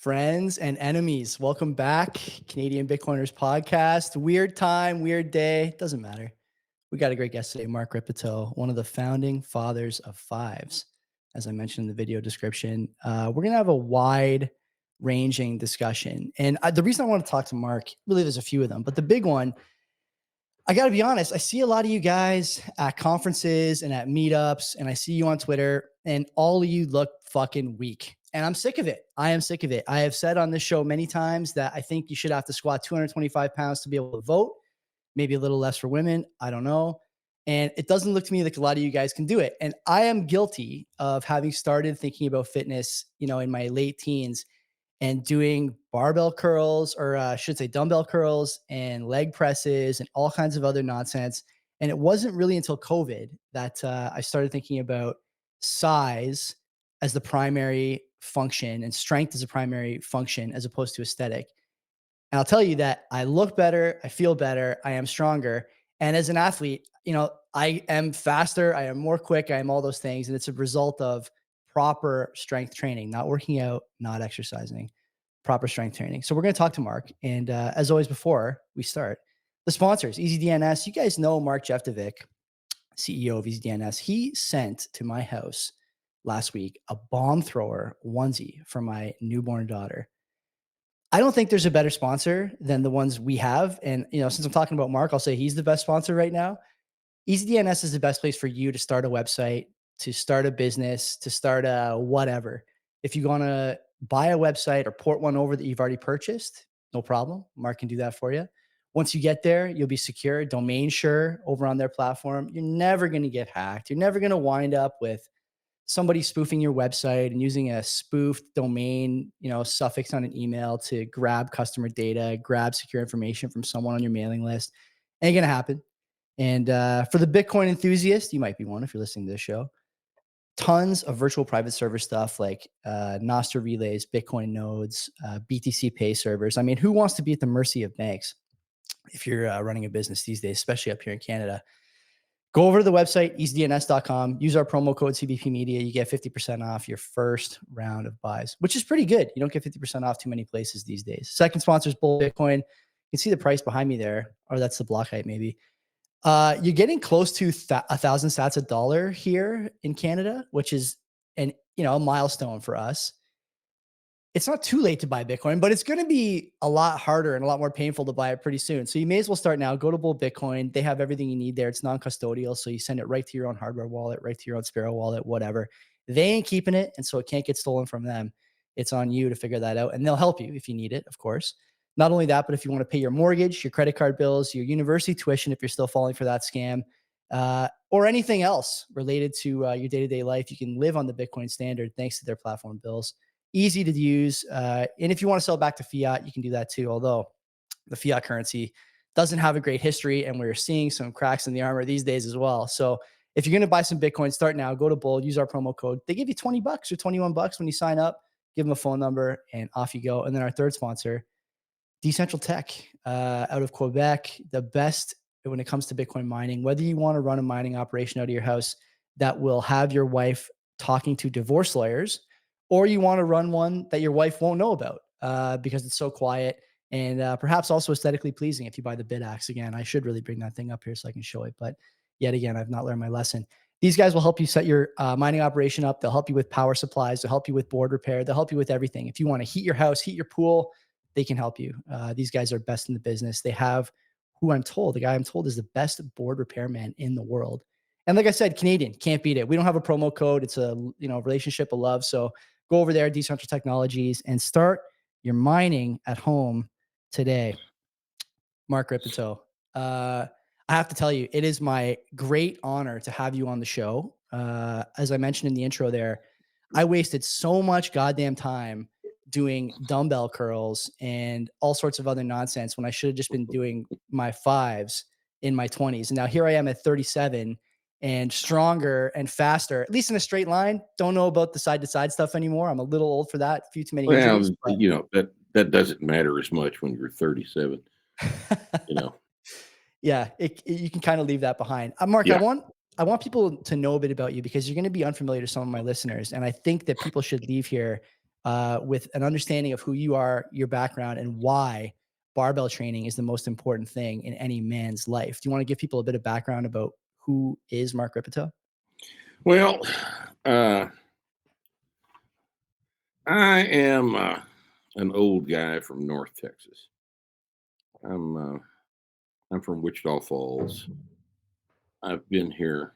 friends and enemies. Welcome back, Canadian Bitcoiners podcast. Weird time, weird day. Doesn't matter. We got a great guest today, Mark Rippetoe, one of the founding fathers of Fives. As I mentioned in the video description, we're going to have a wide ranging discussion. And the reason I want to talk to Mark, really, there's a few of them, but the big one, I got to be honest, I see a lot of you guys at conferences and at meetups, and I see you on Twitter, and all of you look fucking weak. And I'm sick of it. I am sick of it. I have said on this show many times that I think you should have to squat 225 pounds to be able to vote, maybe a little less for women. I don't know. And it doesn't look to me like a lot of you guys can do it. And I am guilty of having started thinking about fitness, in my late teens and doing barbell curls, or I should say dumbbell curls and leg presses and all kinds of other nonsense. And it wasn't really until COVID that I started thinking about size as the primary function and strength as a primary function as opposed to aesthetic. And I'll tell you that I look better, I feel better, I am stronger. And as an athlete, I am faster, I am more quick, I am all those things. And it's a result of proper strength training, not working out, not exercising, proper strength training. So we're going to talk to Mark. And as always, before we start, the sponsors, EasyDNS. You guys know Mark Jeftovic, CEO of EasyDNS. He sent to my house last week a bomb thrower onesie for my newborn daughter. I don't think there's a better sponsor than the ones we have. And, since I'm talking about Mark, I'll say he's the best sponsor right now. EasyDNS is the best place for you to start a website, to start a business, to start a whatever. If you want to buy a website or port one over that you've already purchased, no problem. Mark can do that for you. Once you get there, you'll be secure, domain sure over on their platform. You're never going to get hacked. You're never going to wind up with somebody spoofing your website and using a spoofed domain, suffix on an email to grab customer data, grab secure information from someone on your mailing list. Ain't going to happen. And for the Bitcoin enthusiast, you might be one if you're listening to this show, tons of virtual private server stuff like Nostr relays, Bitcoin nodes, BTC pay servers. I mean, who wants to be at the mercy of banks if you're running a business these days, especially up here in Canada? Go over to the website, easydns.com. Use our promo code CBP Media. You get 50% off your first round of buys, which is pretty good. You don't get 50% off too many places these days. Second sponsor is Bull Bitcoin. You can see the price behind me there, or that's the block height maybe. You're getting close to 1,000 sats a dollar here in Canada, which is a milestone for us. It's not too late to buy Bitcoin, but it's going to be a lot harder and a lot more painful to buy it pretty soon. So you may as well start now. Go to Bull Bitcoin. They have everything you need there. It's non-custodial. So you send it right to your own hardware wallet, right to your own Sparrow wallet, whatever. They ain't keeping it. And so it can't get stolen from them. It's on you to figure that out. And they'll help you if you need it, of course. Not only that, but if you want to pay your mortgage, your credit card bills, your university tuition, if you're still falling for that scam, or anything else related to your day-to-day life, you can live on the Bitcoin standard thanks to their platform bills. Easy to use. And if you want to sell back to fiat, you can do that too. Although the fiat currency doesn't have a great history and we're seeing some cracks in the armor these days as well. So if you're going to buy some Bitcoin, start now, go to Bull, use our promo code. They give you $20 or $21 when you sign up, give them a phone number and off you go. And then our third sponsor, Decentral Tech, out of Quebec, the best when it comes to Bitcoin mining. Whether you want to run a mining operation out of your house that will have your wife talking to divorce lawyers, or you want to run one that your wife won't know about because it's so quiet and perhaps also aesthetically pleasing if you buy the BitAxe. Again, I should really bring that thing up here so I can show it. But yet again, I've not learned my lesson. These guys will help you set your mining operation up. They'll help you with power supplies. They'll help you with board repair. They'll help you with everything. If you want to heat your house, heat your pool, they can help you. These guys are best in the business. They have the guy I'm told is the best board repairman in the world. And like I said, Canadian, can't beat it. We don't have a promo code. It's a relationship of love. So go over there, Decentral Technologies, and start your mining at home today. Mark Rippetoe. I have to tell you, it is my great honor to have you on the show. As I mentioned in the intro there, I wasted so much goddamn time doing dumbbell curls and all sorts of other nonsense when I should have just been doing my fives in my 20s. And now here I am at 37 and stronger and faster, at least in a straight line. Don't know about the side to side stuff anymore. I'm a little old for that. A few too many injuries. But that doesn't matter as much when you're 37. Yeah, you can kind of leave that behind. Mark, Yeah. I want people to know a bit about you because you're going to be unfamiliar to some of my listeners. And I think that people should leave here with an understanding of who you are, your background, and why barbell training is the most important thing in any man's life. Do you want to give people a bit of background about who is Mark Rippetoe? Well, I am an old guy from North Texas. I'm from Wichita Falls. I've been here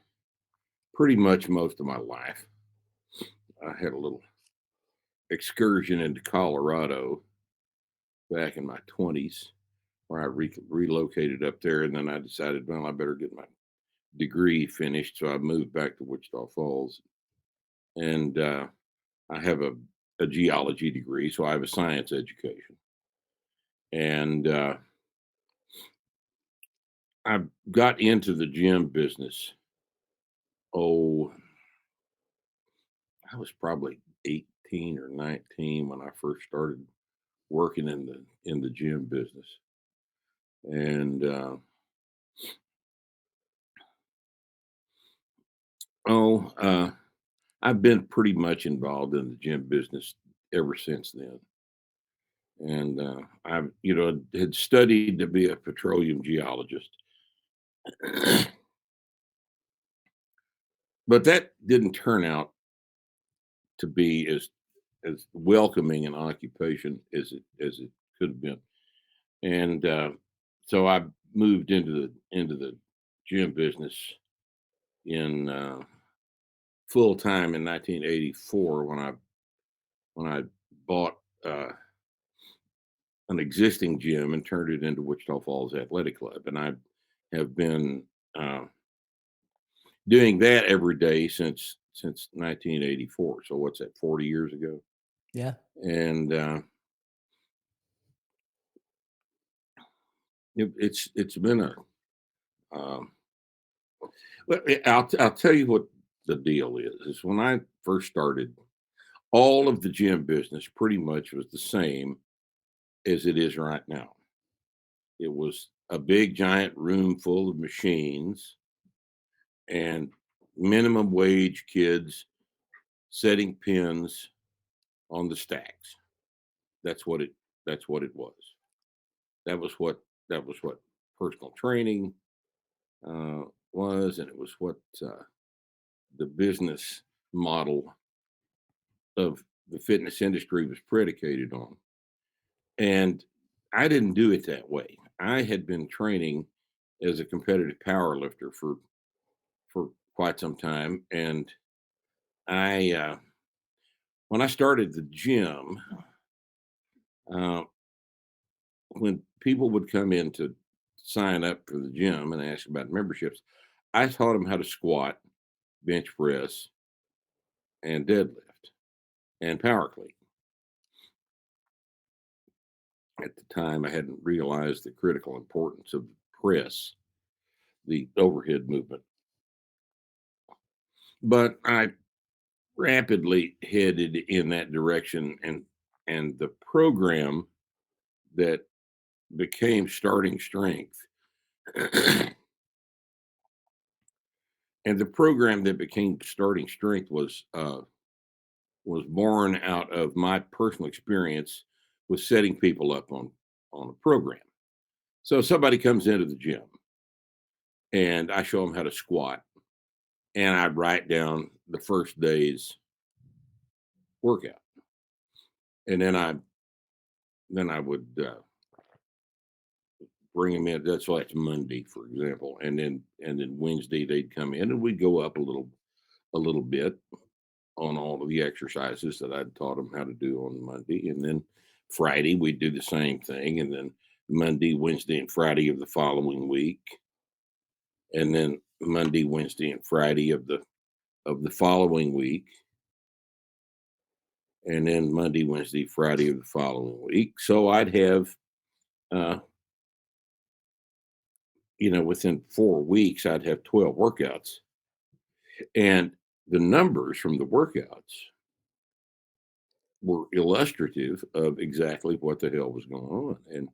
pretty much most of my life. I had a little excursion into Colorado back in my 20s where I relocated up there, and then I decided, well, I better get my degree finished. So I moved back to Wichita Falls, and I have a geology degree, so I have a science education. And I got into the gym business. Oh, I was probably 18 or 19 when I first started working in the gym business. And oh, I've been pretty much involved in the gym business ever since then. And I've, had studied to be a petroleum geologist, but that didn't turn out to be as welcoming an occupation as it could have been. And so I moved into the gym business in full time in 1984 when I bought an existing gym and turned it into Wichita Falls Athletic Club, and I have been uh, doing that every day since 1984. So what's that? 40 years ago, Yeah. and it's been a um, well, I'll tell you what the deal is when I first started, all of the gym business pretty much was the same as it is right now. It was a big giant room full of machines and minimum wage kids setting pins on the stacks. That's what it that's what it was. That was what that was what personal training uh, was, and it was what the business model of the fitness industry was predicated on. And I didn't do it that way. I had been training as a competitive power lifter for quite some time, and I when I started the gym, uh, when people would come in to sign up for the gym and ask about memberships, I taught them how to squat, bench press, and deadlift, and power clean. At the time, I hadn't realized the critical importance of press, the overhead movement, but I rapidly headed in that direction, and the program that became starting strength and the program that became starting strength was born out of my personal experience with setting people up on a program. So somebody comes into the gym and I show them how to squat, and I write down the first day's workout, and then I would bring them in. That's like Monday, for example, and then Wednesday they'd come in and we'd go up a little bit on all of the exercises that I'd taught them how to do on Monday, and then Friday we'd do the same thing, and then Monday, Wednesday, and Friday of the following week, and then Monday, Wednesday, and Friday of the following week, and then Monday, Wednesday, Friday of the following week. So I'd have, uh, within 4 weeks, I'd have 12 workouts, and the numbers from the workouts were illustrative of exactly what the hell was going on, and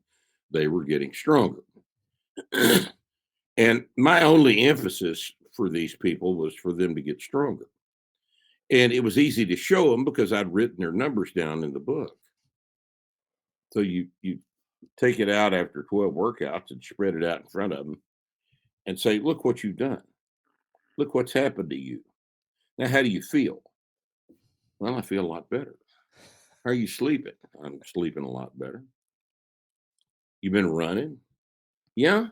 they were getting stronger. And my only emphasis for these people was for them to get stronger. And it was easy to show them because I'd written their numbers down in the book. So you take it out after 12 workouts and spread it out in front of them and say, look what you've done. Look what's happened to you. Now, how do you feel? Well, I feel a lot better. How are you sleeping? I'm sleeping a lot better. You been running? Yeah.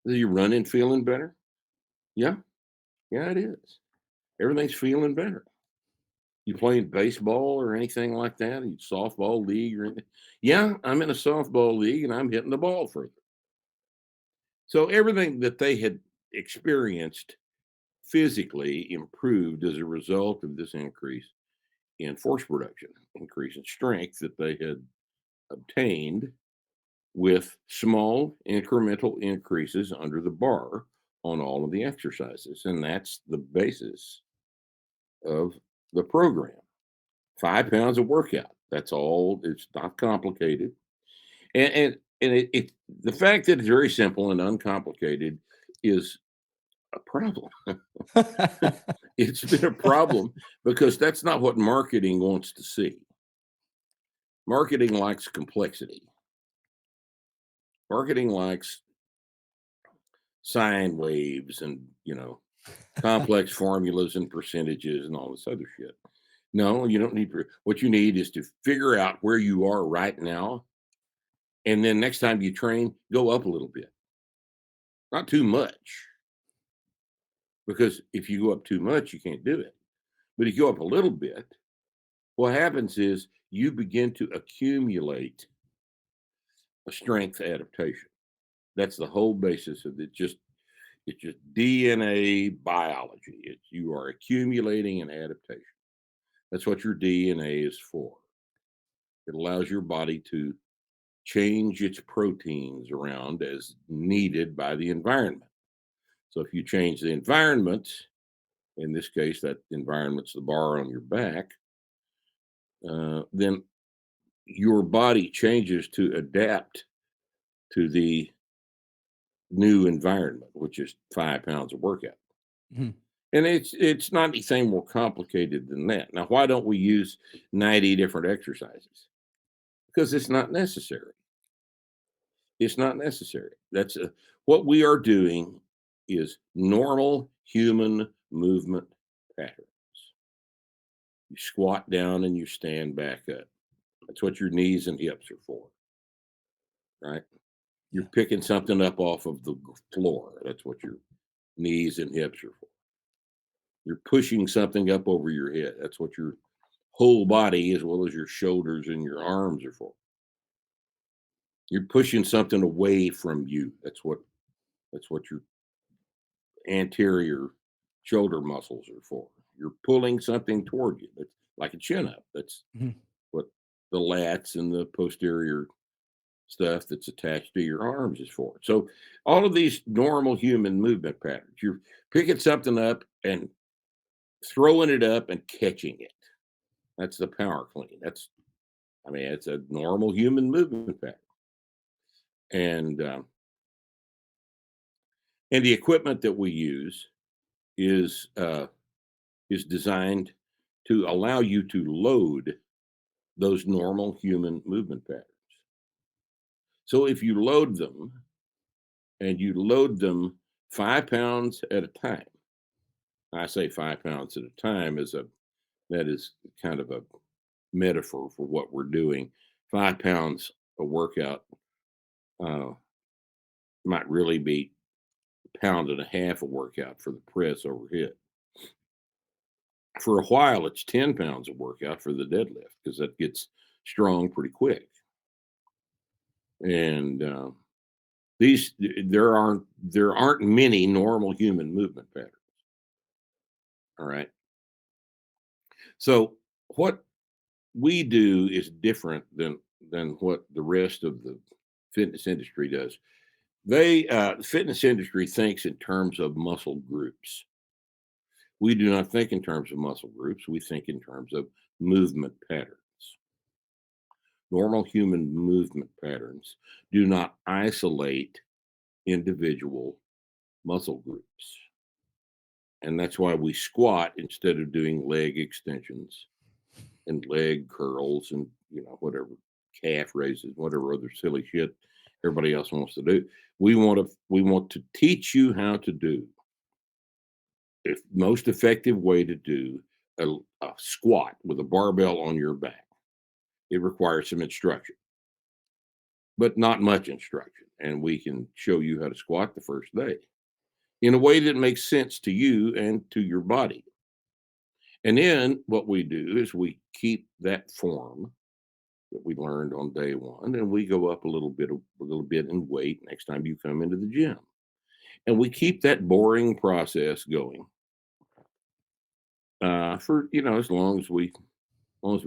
Are you running feeling better? Yeah. Yeah, it is. Everything's feeling better. You playing baseball or anything like that? You softball league or anything? Yeah, I'm in a softball league and I'm hitting the ball further. So everything that they had experienced physically improved as a result of this increase in force production, increase in strength that they had obtained with small incremental increases under the bar on all of the exercises. And that's the basis of the program. 5 pounds of workout. That's all. It's not complicated. And the fact that it's very simple and uncomplicated is a problem. It's been a problem because that's not what marketing wants to see. Marketing likes complexity. Marketing likes sine waves and, complex formulas and percentages and all this other shit. No, you don't need what you need is to figure out where you are right now. And then next time you train, go up a little bit. Not too much. Because if you go up too much, you can't do it. But if you go up a little bit, what happens is you begin to accumulate a strength adaptation. That's the whole basis of it. It's just DNA biology. You are accumulating an adaptation. That's what your DNA is for. It allows your body to change its proteins around as needed by the environment. So if you change the environment, in this case, that environment's the bar on your back, then your body changes to adapt to the new environment, which is 5 pounds of workout. Mhm. And it's not anything more complicated than that. Now, why don't we use 90 different exercises? Because it's not necessary. It's not necessary. What we are doing is normal human movement patterns. You squat down and you stand back up. That's what your knees and hips are for, right? You're Yeah. picking something up off of the floor. That's what your knees and hips are for. You're pushing something up over your head. That's what your whole body, as well as your shoulders and your arms, are for. You're pushing something away from you. That's what your anterior shoulder muscles are for. You're pulling something toward you. That's like a chin up. That's Mhm. what the lats and the posterior stuff that's attached to your arms is for. So all of these normal human movement patterns, you're picking something up and throwing it up and catching it. That's the power clean. It's a normal human movement pattern. And and the equipment that we use is uh, is designed to allow you to load those normal human movement patterns. So if you load them and you load them 5 pounds at a time, I say 5 pounds at a time that is kind of a metaphor for what we're doing. 5 pounds a workout uh, might really be a pound and a half a workout for the press overhead. For a while, it's 10 pounds of workout for the deadlift because that gets strong pretty quick. And these there aren't many normal human movement patterns. All right. So what we do is different than what the rest of the fitness industry does. The fitness industry thinks in terms of muscle groups. We do not think in terms of muscle groups. We think in terms of movement patterns. Normal human movement patterns do not isolate individual muscle groups. And that's why we squat instead of doing leg extensions and leg curls and, whatever, calf raises, whatever other silly shit everybody else wants to do. We want to teach you how to do the most effective way to do a squat with a barbell on your back. It requires some instruction, but not much instruction. And we can show you how to squat the first day in a way that makes sense to you and to your body. And then what we do is we keep that form that we learned on day one, and we go up a little bit in weight next time you come into the gym. And we keep that boring process going for as long as we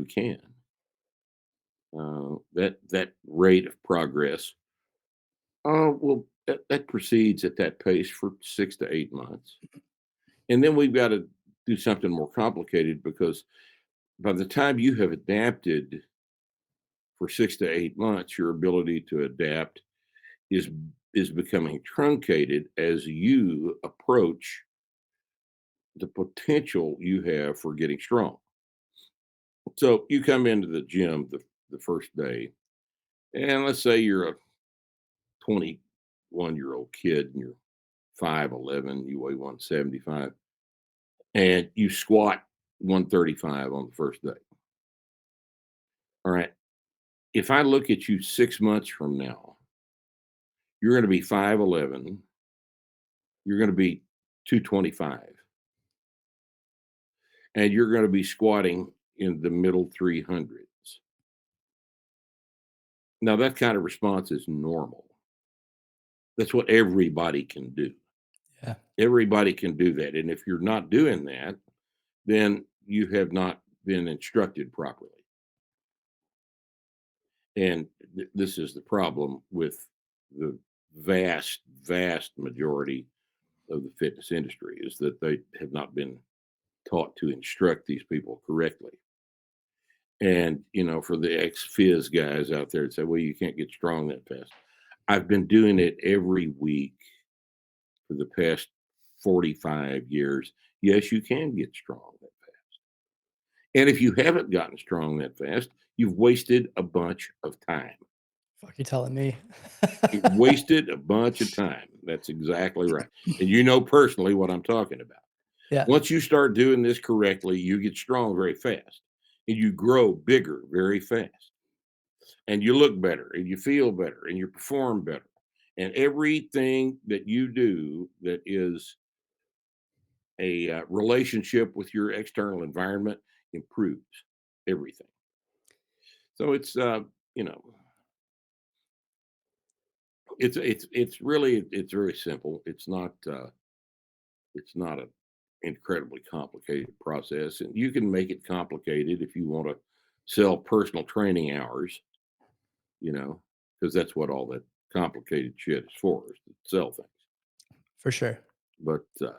can. That rate of progress, that proceeds at that pace for 6 to 8 months, and then we've got to do something more complicated because by the time you have adapted for 6 to 8 months, your ability to adapt is is becoming truncated as you approach the potential you have for getting strong. So you come into the gym the first day, and let's say you're a 21-year-old kid and you're 5'11", you weigh 175, and you squat 135 on the first day. All right. If I look at you 6 months from now, you're going to be 5'11", you're going to be 225, and you're going to be squatting in the middle 300s. Now, that kind of response is normal. That's what everybody can do. Yeah, Everybody can do that. And if you're not doing that, then you have not been instructed properly. And this is the problem with the vast, vast majority of the fitness industry is that they have not been taught to instruct these people correctly. And, for the ex phys guys out there that say, well, you can't get strong that fast. I've been doing it every week for the past 45 years. Yes, you can get strong that fast. And if you haven't gotten strong that fast, you've wasted a bunch of time. fuck, you telling me? You've wasted a bunch of time. That's exactly right. And you know personally what I'm talking about. Yeah, Once you start doing this correctly, you get strong very fast and you grow bigger very fast and you look better and you feel better and you perform better. And everything that you do that is a relationship with your external environment improves everything. So you know, it's very simple. It's not an incredibly complicated process, and you can make it complicated if you want to sell personal training hours, because that's what all that complicated shit is for, is to sell things. for sure. But I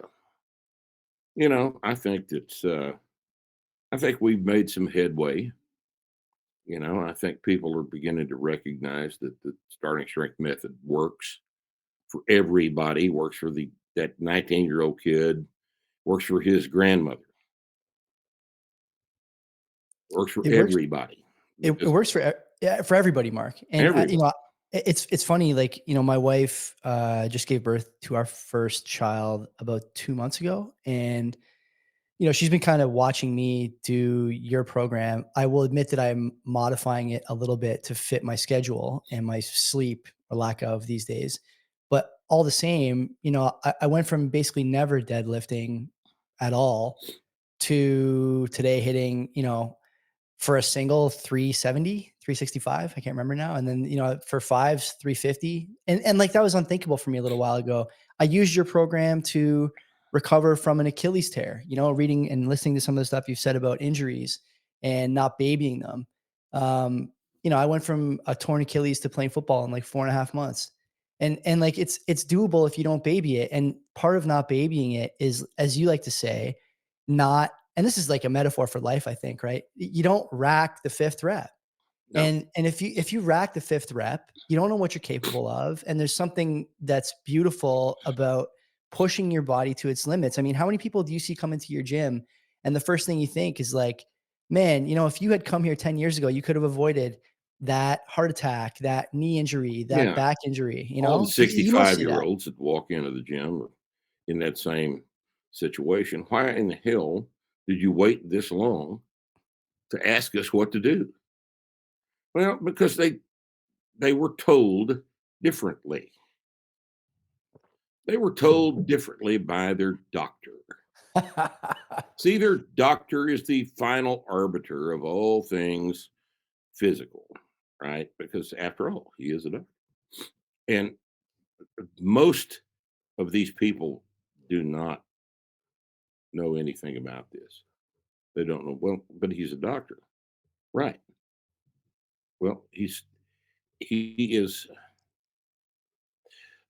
think we've made some headway. I think people are beginning to recognize that the starting strength method works for everybody, works for that 19-year-old kid, works for his grandmother, works for It works. everybody. It Because works for yeah, for everybody, Mark. And everybody. it's funny. Like, my wife just gave birth to our first child about 2 months ago, and she's been kind of watching me do your program. I will admit that I'm modifying it a little bit to fit my schedule and my sleep or lack of these days. But all the same, I went from basically never deadlifting at all to today hitting, for a single 370, 365. I can't remember now. And then, for fives, 350. And like that was unthinkable for me a little while ago. I used your program to recover from an Achilles tear, reading and listening to some of the stuff you've said about injuries and not babying them. I went from a torn Achilles to playing football in like 4.5 months. And like it's doable if you don't baby it. And part of not babying it is, as you like to say, not, and this is like a metaphor for life, I think, right? You don't rack the fifth rep. No. And if you rack the fifth rep, you don't know what you're capable of. And there's something that's beautiful about pushing your body to its limits. I mean, how many people do you see come into your gym and the first thing you think is like, man, if you had come here 10 years ago, you could have avoided that heart attack, that knee injury, that Yeah. back injury, All the You don't see that. 65-year-olds that walk into the gym are in that same situation. Why in the hell did you wait this long to ask us what to do? Well, because they were told differently. They were told differently by their doctor. See, their doctor is the final arbiter of all things physical, right? Because after all, he is a doctor. And most of these people do not know anything about this. They don't know, well, but he's a doctor. Right. Well, he is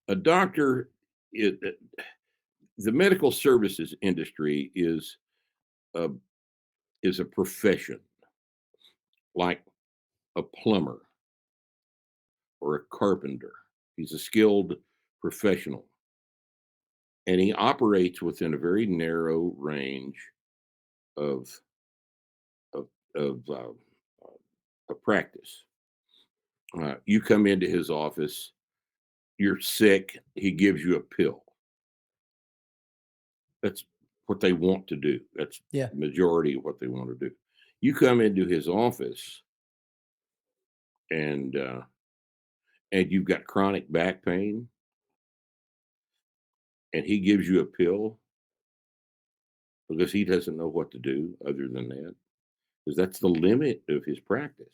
a doctor. The medical services industry a is a profession like a plumber or a carpenter. He's a skilled professional, and he operates within a very narrow range of of of, of practice. You come into his office, you're sick, he gives you a pill. That's what they want to do. That's Yeah. the majority of what they want to do. You come into his office and you've got chronic back pain, and he gives you a pill because he doesn't know what to do other than that. Because that's the limit of his practice.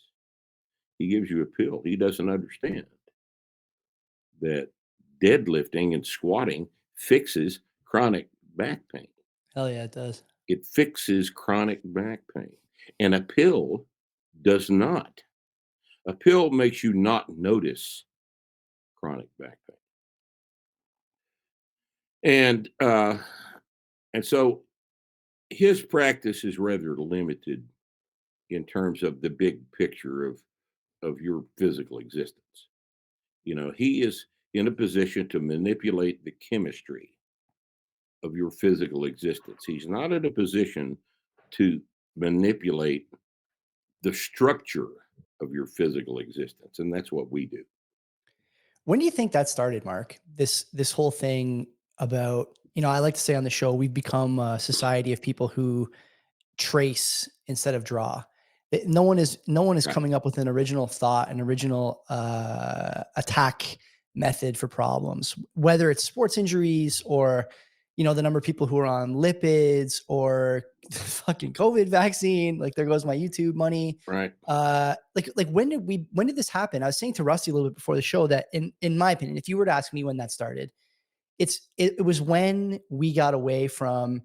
He gives you a pill. He doesn't understand that deadlifting and squatting fixes chronic back pain. Hell yeah, it does. It fixes chronic back pain. And a pill does not. A pill makes you not notice chronic back pain. And so his practice is rather limited in terms of the big picture of your physical existence. He is in a position to manipulate the chemistry of your physical existence. He's not in a position to manipulate the structure of your physical existence, and that's what we do. When do you think that started, Mark? This whole thing about, I like to say on the show, we've become a society of people who trace instead of draw. No one is Right, coming up with an original thought, an original attack method for problems, whether it's sports injuries or the number of people who are on lipids or fucking COVID vaccine. Like there goes my YouTube money. right. Like when did this happen? I was saying to Rusty a little bit before the show that in my opinion, if you were to ask me when that started, it was when we got away from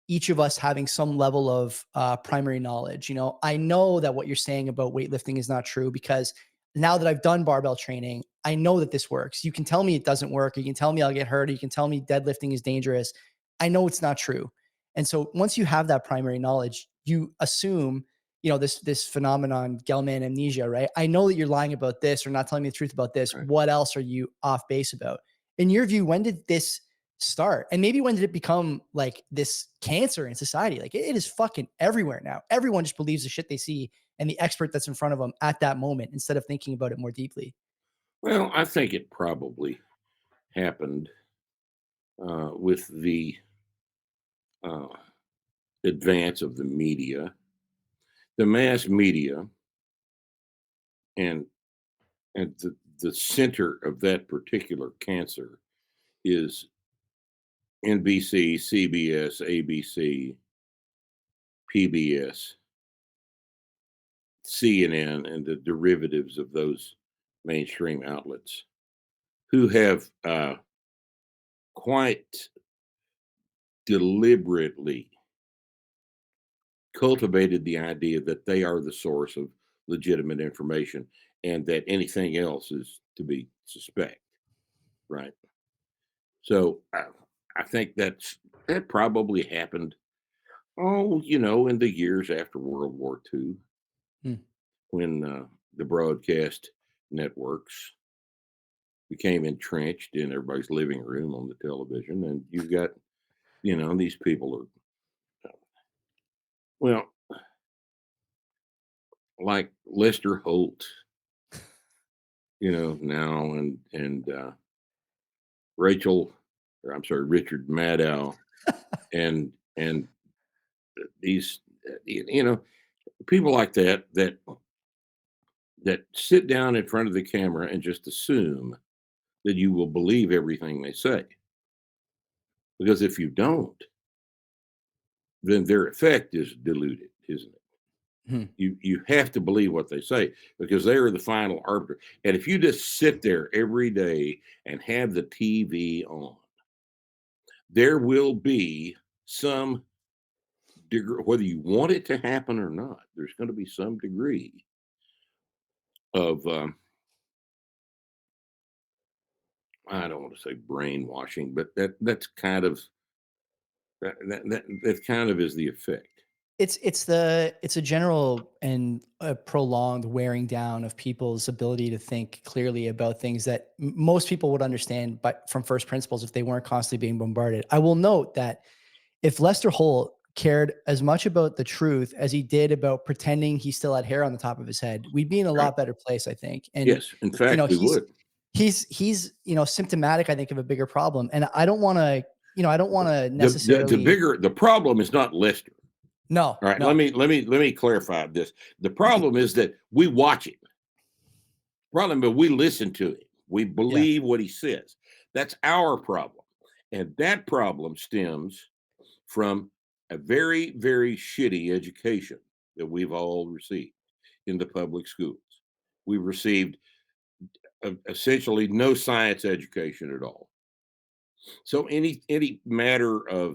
each of us having some level of primary knowledge. I know that what you're saying about weightlifting is not true because now that I've done barbell training, I know that this works. You can tell me it doesn't work. Or you can tell me I'll get hurt. Or you can tell me deadlifting is dangerous. I know it's not true. And so once you have that primary knowledge, you assume, this phenomenon, Gelman amnesia, right? I know that you're lying about this or not telling me the truth about this. Right. What else are you off base about? In your view, when did this start? And maybe when did it become like this cancer in society? Like it is fucking everywhere now. Everyone just believes the shit they see and the expert that's in front of them at that moment instead of thinking about it more deeply. Well, I think it probably happened with the uh, advance of the media, the mass media, and the center of that particular cancer is NBC, CBS, ABC, PBS, CNN, and the derivatives of those mainstream outlets who have quite deliberately cultivated the idea that they are the source of legitimate information and that anything else is to be suspect, right? So I think that probably happened, in the years after World War II, Hmm. when the broadcast networks became entrenched in everybody's living room on the television, and you've got, these people are, well, like Lester Holt, now, and Rachel, or I'm sorry, Richard Maddow, and these, people like that sit down in front of the camera and just assume that you will believe everything they say. Because if you don't, then their effect is diluted, isn't it? Hmm. You have to believe what they say because they are the final arbiter. And if you just sit there every day and have the TV on, there will be some degree, whether you want it to happen or not, there's going to be some degree of I don't want to say brainwashing, but that's kind of that kind of is the effect. It's a general and a prolonged wearing down of people's ability to think clearly about things that most people would understand, but from first principles if they weren't constantly being bombarded. I will note that if Lester Holt cared as much about the truth as he did about pretending he still had hair on the top of his head, we'd be in a Right? lot better place, I think. And Yes. In fact, we he's would. symptomatic, I think, of a bigger problem. And I don't want to, I don't want to The necessarily. bigger the problem is not Lester. No, All right. Let no, me clarify this. The problem is that we watch it. Problem is we listen to it. We yeah, believe what he says. That's our problem. And that problem stems from a very, very shitty education that we've all received in the public schools. We've received essentially no science education at all. So any matter uh,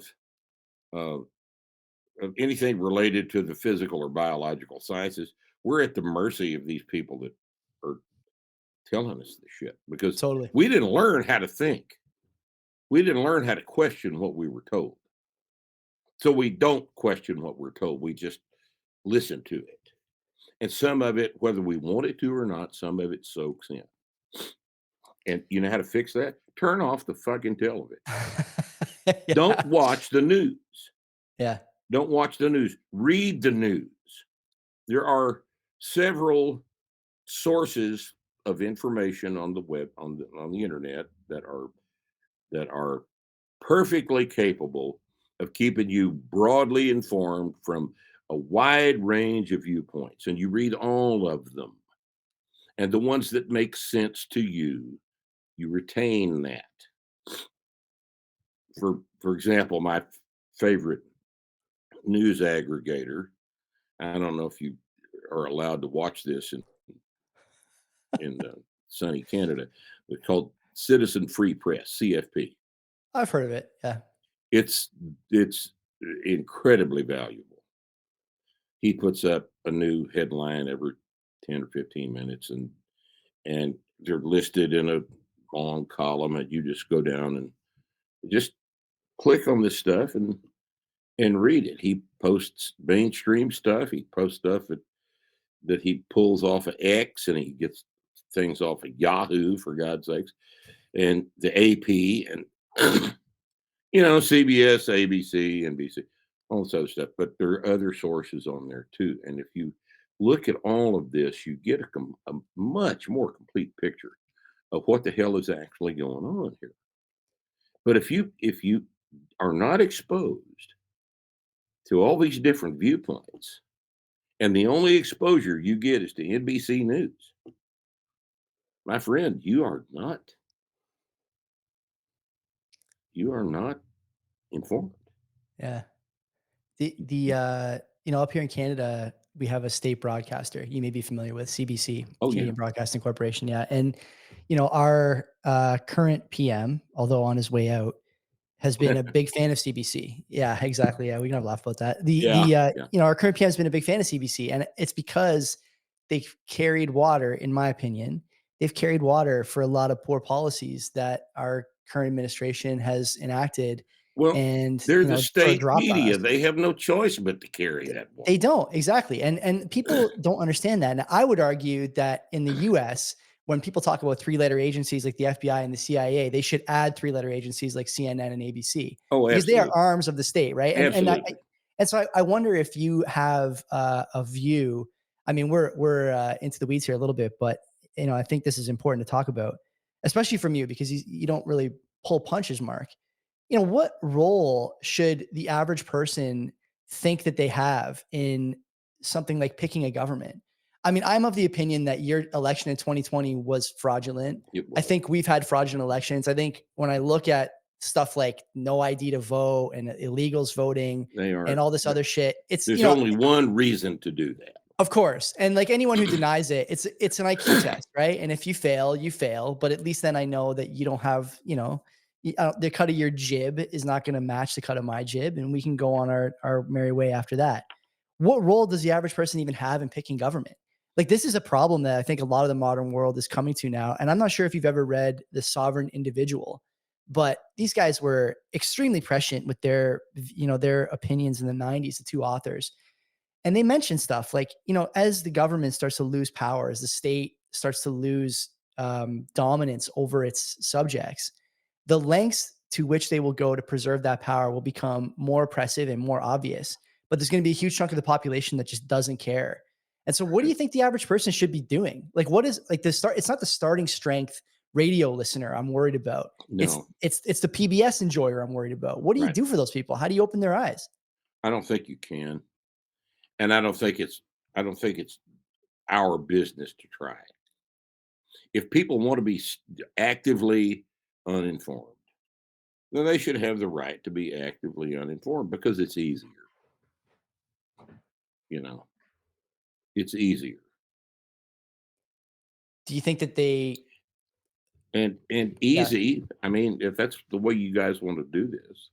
of anything related to the physical or biological sciences, we're at the mercy of these people that are telling us this shit because totally. we didn't learn how to think. We didn't learn how to question what we were told. So we don't question what we're told. We just listen to it. And some of it, whether we want it to or not, some of it soaks in. And you know how to fix that? Turn off the fucking television. Don't Yeah, watch the news. yeah, Don't watch the news. Read the news. There are several sources of information on the web on the internet that are perfectly capable of keeping you broadly informed from a wide range of viewpoints, and you read all of them, and the ones that make sense to you, you retain that. For example, my favorite news aggregator, I don't know if you are allowed to watch this in sunny Canada. They're called Citizen Free Press, CFP. I've heard of it. Yeah, It's it's incredibly valuable. He puts up a new headline every 10 or 15 minutes, and they're listed in a long column, and you just go down and just click on this stuff and read it. He posts mainstream stuff. He posts stuff that he pulls off of X, and he gets things off of Yahoo, for God's sakes, and the AP, and CBS, ABC, NBC, all this other stuff. But there are other sources on there too. And if you look at all of this, you get a much more complete picture of what the hell is actually going on here. But if you are not exposed to all these different viewpoints, and the only exposure you get is to NBC News, my friend, you are not informed. yeah. Up here in Canada, we have a state broadcaster. You may be familiar with CBC, Oh yeah. Canadian Broadcasting Corporation. Yeah, and our current PM, although on his way out, has been a big fan of CBC. Yeah, exactly. Yeah, we can have a laugh about that. Yeah. Yeah. Our current PM has been a big fan of CBC, and it's because they've carried water, in my opinion. They've carried water for a lot of poor policies that our current administration has enacted, Well, and they're the sort of state dropped on media. us. They have no choice but to carry that They water. don't, exactly, and people don't understand that, and I would argue that in the US, when people talk about three-letter agencies like the FBI and the CIA, they should add three-letter agencies like CNN and ABC Oh, because they are absolutely. arms of the state, right? Absolutely. And so I wonder if you have a view. I mean, we're into the weeds here a little bit, but I think this is important to talk about, especially from you because you don't really pull punches, Mark. What role should the average person think that they have in something like picking a government? I mean, I'm of the opinion that your election in 2020 was fraudulent. It I was. think we've had fraudulent elections. I think when I look at stuff like no ID to vote and illegals voting They and are. all this other shit, it's, There's only one reason to do that. of course. And like anyone who denies it, it's an IQ test, right? And if you fail, you fail. But at least then I know that you don't have, the cut of your jib is not going to match the cut of my jib, and we can go on our merry way after that. What role does the average person even have in picking government? Like this is a problem that I think a lot of the modern world is coming to now. And I'm not sure if you've ever read The Sovereign Individual, but these guys were extremely prescient with their opinions in the 90s, the two authors. And they mention stuff like, as the government starts to lose power, as the state starts to lose dominance over its subjects, the lengths to which they will go to preserve that power will become more oppressive and more obvious. But there's going to be a huge chunk of the population that just doesn't care. And so, what do you think the average person should be doing? Like, what is like the start? It's not the starting strength radio listener I'm worried about. It's No, it's the PBS enjoyer I'm worried about. What do you right. do for those people? How do you open their eyes? I don't think you can, and I don't think it's our business to try. If people want to be actively uninformed, then they should have the right to be actively uninformed because it's easier. You know, it's easier. Do you think that they And yeah. easy, I mean, if that's the way you guys want to do this,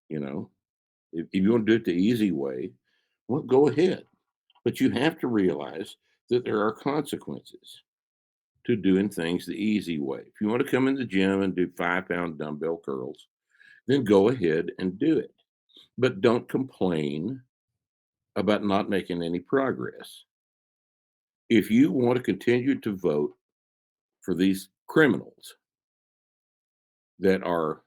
you know, if you want to do it the easy way, well, go ahead. But you have to realize that there are consequences to doing things the easy way. If you want to come in the gym and do 5-pound dumbbell curls, then go ahead and do it. But don't complain about not making any progress. If you want to continue to vote for these criminals that are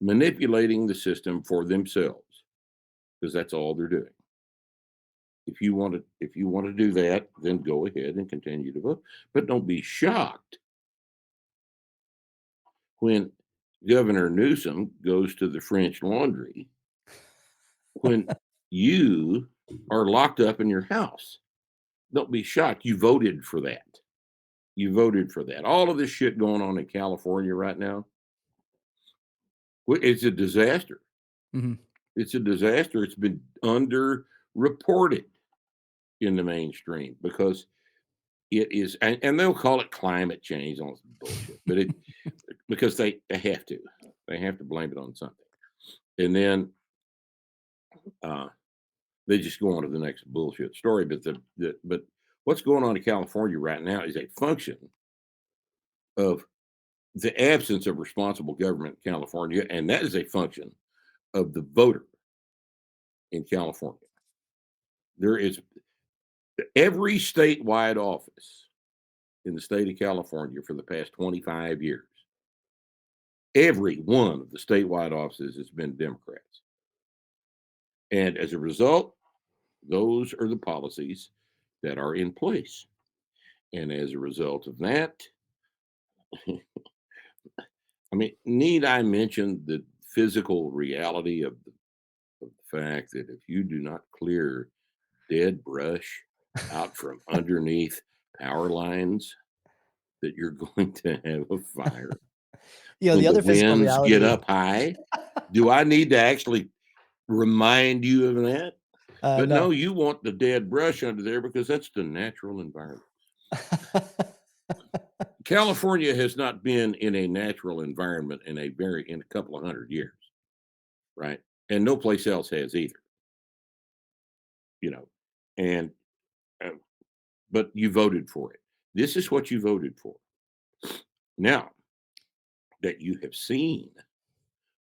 manipulating the system for themselves, because that's all they're doing. If you want to do that, then go ahead and continue to vote. But don't be shocked when Governor Newsom goes to the French Laundry when you are locked up in your house. Don't be shocked. You voted for that. You voted for that. All of this shit going on in California right now, it's a disaster. Mhm. It's a disaster. It's been underreported in the mainstream because it is, and they'll call it climate change on bullshit, but it because they have to blame it on something, and then uh, they just go on to the next bullshit story. But what's going on in California right now is a function of the absence of responsible government in California, and that is a function of the voter in California. There is every statewide office in the state of California for the past 25 years. Every one of the statewide offices has been Democrats. And as a result, those are the policies that are in place. And as a result of that, I mean, need I mention the physical reality of the fact that if you do not clear dead brush out from underneath power lines, that you're going to have a fire when The the other physical winds get reality, up high? Do I need to actually remind you of that? But no. no, you want the dead brush under there because that's the natural environment. California has not been in a natural environment in a couple of 100 years, right? And no place else has either, you know. And uh, but you voted for it. This is what you voted for. Now that you have seen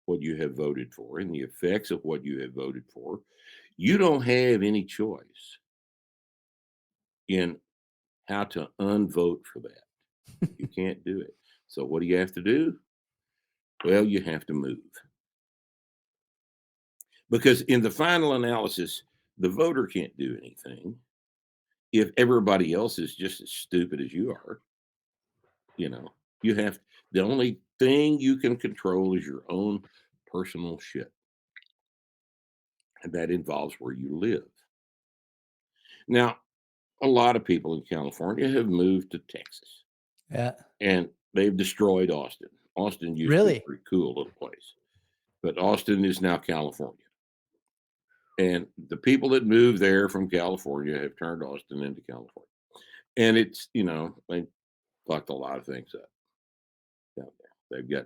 what you have voted for and the effects of what you have voted for, you don't have any choice in how to unvote for that. You can't do it. So what do you have to do? Well, you have to move. Because in the final analysis, the voter can't do anything if everybody else is just as stupid as you are. You know, you have the only thing you can control is your own personal shit. And that involves where you live. Now, a lot of people in California have moved to Texas Yeah. and they've destroyed Austin. Austin used to be a Really? pretty cool little place, but Austin is now California. And the people that moved there from California have turned Austin into California. And it's, they fucked a lot of things up down there. They've got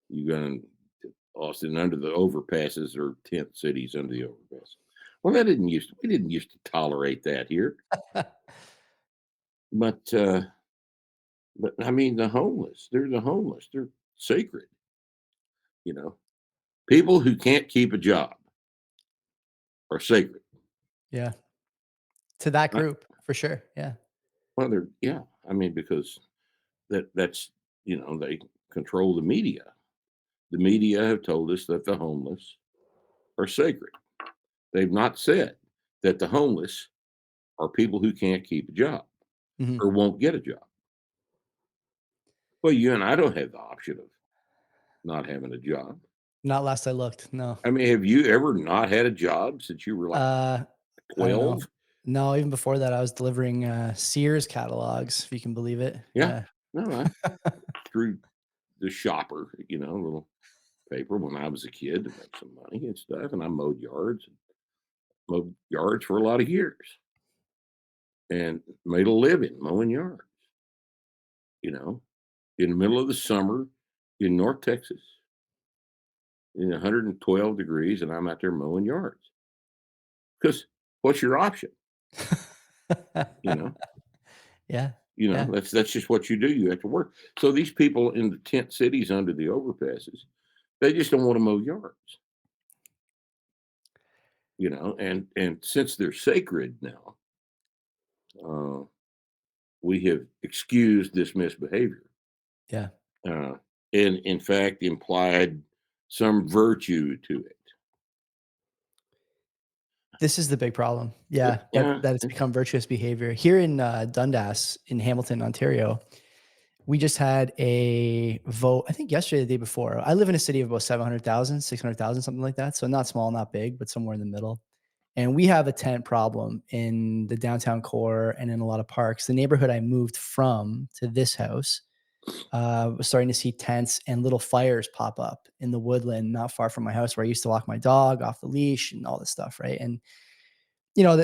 you going to Austin under the overpasses or tent cities under the overpass. Well, we didn't used to tolerate that here. But I mean they're the homeless. They're sacred, you know. People who can't keep a job are sacred. Yeah. To that I, group, for sure. Yeah. well, they're yeah. I mean, because that's they control the media. The media have told us that the homeless are sacred. They've not said that the homeless are people who can't keep a job Mhm. or won't get a job. Well, you and I don't have the option of not having a job. Not last I looked, no. I mean, have you ever not had a job since you were like Uh, I don't know. 12? No, even before that, I was delivering, Sears catalogs, if you can believe it. Yeah. Yeah. No, I threw the shopper, little paper when I was a kid to make some money and stuff. And I mowed yards for a lot of years and made a living mowing yards, you know, in the middle of the summer in North Texas in 112 degrees. And I'm out there mowing yards because what's your option? You know, Yeah. Yeah. that's just what you do. You have to work. So these people in the tent cities under the overpasses, they just don't want to mow yards, and since they're sacred now, uh, we have excused this misbehavior, Yeah. uh, and in fact implied some virtue to it. This is the big problem. Yeah, Yeah, yeah, that it's become virtuous behavior. Here in, Dundas in Hamilton, Ontario, we just had a vote, I think yesterday or the day before. I live in a city of about 700,000, 600,000, something like that, so not small, not big, but somewhere in the middle, and we have a tent problem in the downtown core and in a lot of parks. The neighborhood I moved from to this house, was starting to see tents and little fires pop up in the woodland not far from my house where I used to walk my dog off the leash and all this stuff, right? And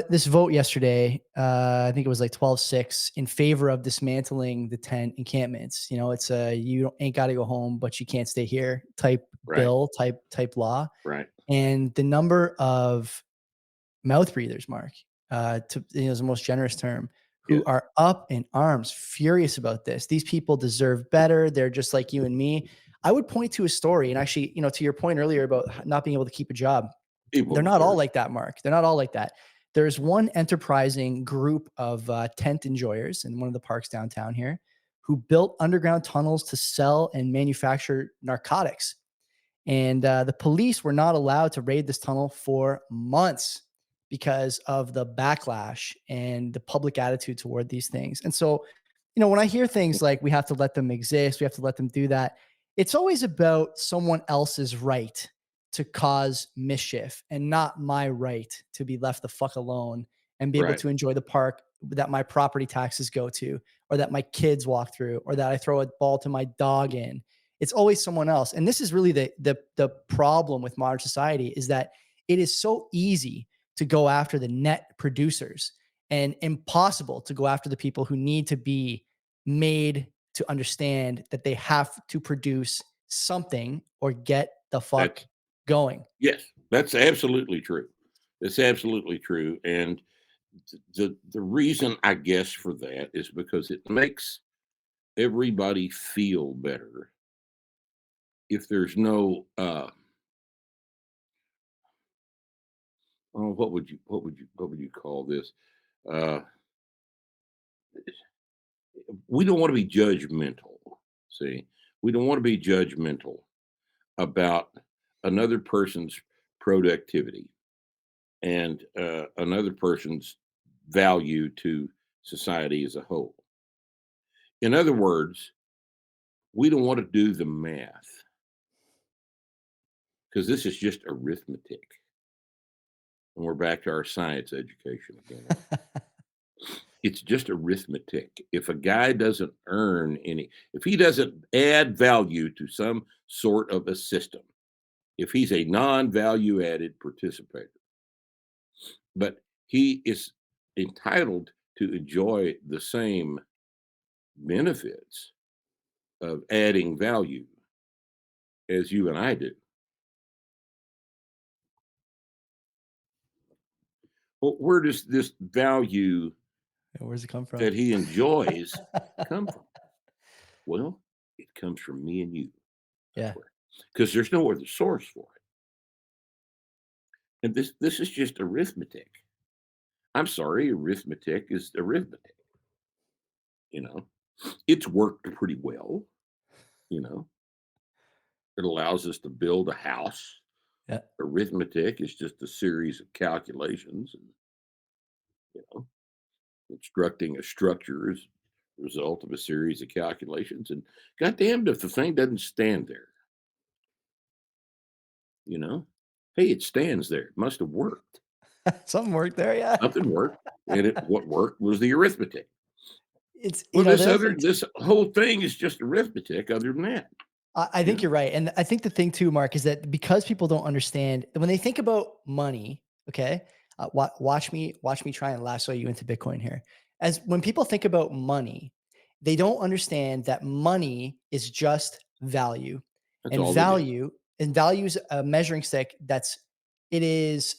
this vote yesterday, I think it was like 12-6 in favor of dismantling the tent encampments. It's a you don't, ain't got to go home, but you can't stay here type right, bill, type law. right, And the number of mouth breathers, Mark, is the most generous term, who yes, are up in arms, furious about this. These people deserve better. They're just like you and me. I would point to a story, and actually, to your point earlier about not being able to keep a job, people they're not all deserve. like that, Mark. They're not all like that. There's one enterprising group of tent enjoyers in one of the parks downtown here who built underground tunnels to sell and manufacture narcotics. And the police were not allowed to raid this tunnel for months because of the backlash and the public attitude toward these things. And so, when I hear things like we have to let them exist, we have to let them do that, it's always about someone else's right to cause mischief and not my right to be left the fuck alone and be able Right, to enjoy the park that my property taxes go to, or that my kids walk through, or that I throw a ball to my dog in. It's always someone else. And this is really the problem with modern society, is that it is so easy to go after the net producers and impossible to go after the people who need to be made to understand that they have to produce something or get the fuck that's going. yes, that's absolutely true. That's absolutely true, and the reason I guess for that is because it makes everybody feel better if there's no oh, what would you call this? Uh we don't want to be judgmental. See, we don't want to be judgmental about another person's productivity and another person's value to society as a whole. In other words, we don't want to do the math because this is just arithmetic. And we're back to our science education again. It's just arithmetic. If a guy doesn't earn any, if he doesn't add value to some sort of a system, if he's a non-value added participator, but he is entitled to enjoy the same benefits of adding value as you and I do. Well, where does this value Where's it come from? that he enjoys come from? Well, it comes from me and you. Yeah. Because there's no other source for it. And this is just arithmetic. I'm sorry, arithmetic is arithmetic. You know, it's worked pretty well. You know, it allows us to build a house. Yeah. Arithmetic is just a series of calculations, and you know, constructing a structure is a result of a series of calculations. And goddamned if the thing doesn't stand there, you know, hey, it stands there. It must have worked. Something worked there. Yeah. Something worked, and what worked was the arithmetic. It's, Well, the other thing this whole thing is just arithmetic. Other than that, I think you're right. And I think the thing too, Mark, is that because people don't understand when they think about money, okay, watch me try and lasso you into Bitcoin here. As when people think about money, they don't understand that money is just value, that's and all it is. value is a measuring stick it is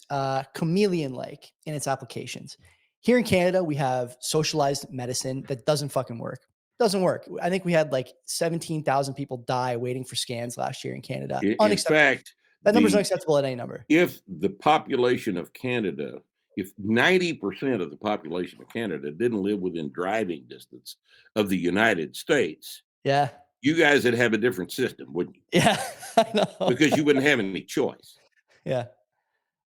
chameleon like in its applications. Here in Canada, we have socialized medicine that doesn't fucking work. Doesn't work. I think we had like 17,000 people die waiting for scans last year in Canada. In Unacceptable. fact, That number is unacceptable at any number. if the population of Canada, if 90% of the population of Canada didn't live within driving distance of the United States, Yeah. you guys would have a different system, wouldn't you? Yeah. I know. Because you wouldn't have any choice. Yeah.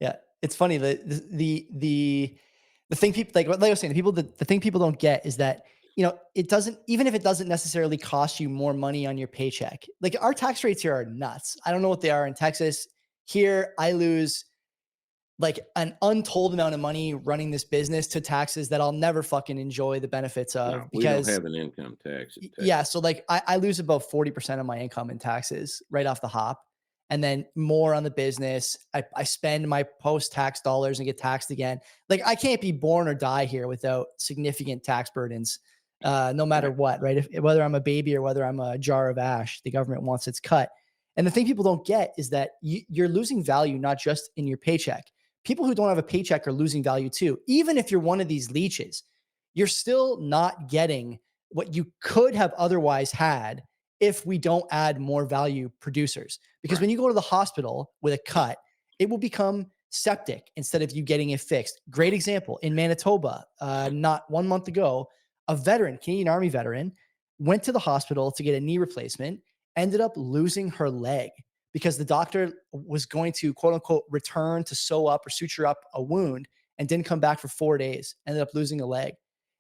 Yeah. It's funny. The thing people like I was saying, the thing people don't get is that, it doesn't, even if it doesn't necessarily cost you more money on your paycheck, like our tax rates here are nuts. I don't know what they are in Texas. Here, I lose like an untold amount of money running this business to taxes that I'll never fucking enjoy the benefits of No, we don't because have an income tax. yeah. So like I lose about 40% of my income in taxes right off the hop. And then more on the business. I spend my post-tax dollars and get taxed again. Like I can't be born or die here without significant tax burdens, no matter Right. what, right? Whether I'm a baby or whether I'm a jar of ash, the government wants its cut. And the thing people don't get is that you're losing value, not just in your paycheck. People who don't have a paycheck are losing value too. Even if you're one of these leeches, you're still not getting what you could have otherwise had if we don't add more value producers. Because Right. when you go to the hospital with a cut, it will become septic instead of you getting it fixed. Great example in Manitoba, not 1 month ago, a veteran, Canadian Army veteran, went to the hospital to get a knee replacement, ended up losing her leg because the doctor was going to quote unquote return to sew up or suture up a wound and didn't come back for 4 days, ended up losing a leg.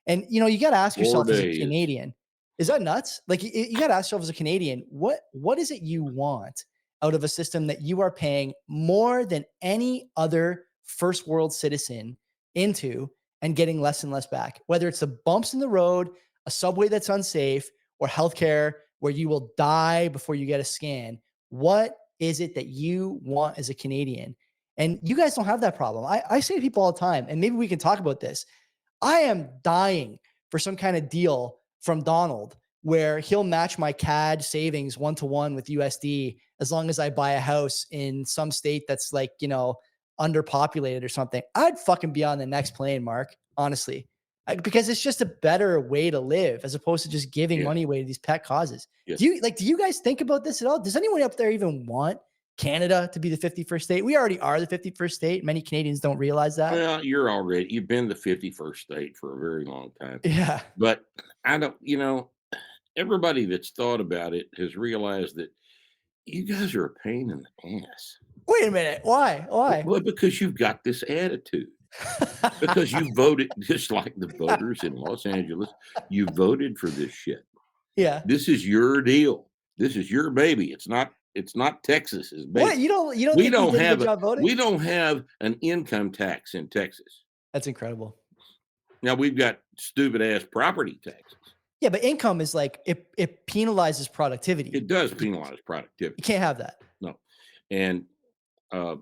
And you got to ask 4 yourself as a days. Canadian, is that nuts? Like you got to ask yourself as a Canadian, what is it you want out of a system that you are paying more than any other first world citizen into and getting less and less back? Whether it's the bumps in the road, a subway that's unsafe, or healthcare where you will die before you get a scan. What is it that you want as a Canadian? And you guys don't have that problem. I say to people all the time, and maybe we can talk about this. I am dying for some kind of deal from Donald where he'll match my CAD savings 1-to-1 with USD as long as I buy a house in some state that's like, underpopulated or something. I'd fucking be on the next plane, Mark, honestly, because it's just a better way to live as opposed to just giving Yes. money away to these pet causes. Yes. Do you guys think about this at all? Does anyone up there even want Canada to be the 51st state. We already are the 51st state. Many Canadians don't realize that. Well, you've been the 51st state for a very long time. Yeah. But I don't, everybody that's thought about it has realized that you guys are a pain in the ass. Wait a minute. Why? Why? Well, because you've got this attitude. Because you voted just like the voters in Los Angeles. You voted for this shit. Yeah. This is your deal. This is your baby. It's not Texas's baby. What? You don't We think we don't did a have good job voting? we don't have an income tax in Texas. That's incredible. Now we've got stupid ass property taxes. Yeah, but income is like it penalizes productivity. It does penalize productivity. You can't have that. No. And I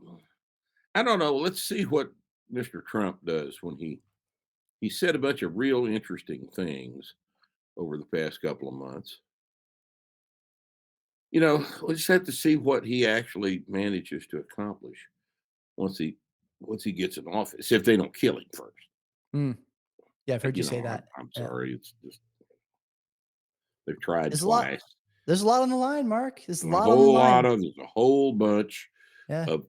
don't know. Let's see what Mr. Trump does when he said a bunch of real interesting things over the past couple of months. We'll just have to see what he actually manages to accomplish once he gets in office, if they don't kill him first. Mm. Yeah, I've heard you say I'm, that. I'm Yeah. sorry. It's just they've tried There's a lot. twice. There's a lot on the line, Mark. There's a A lot on the whole line. lot of there's a whole bunch Yeah. of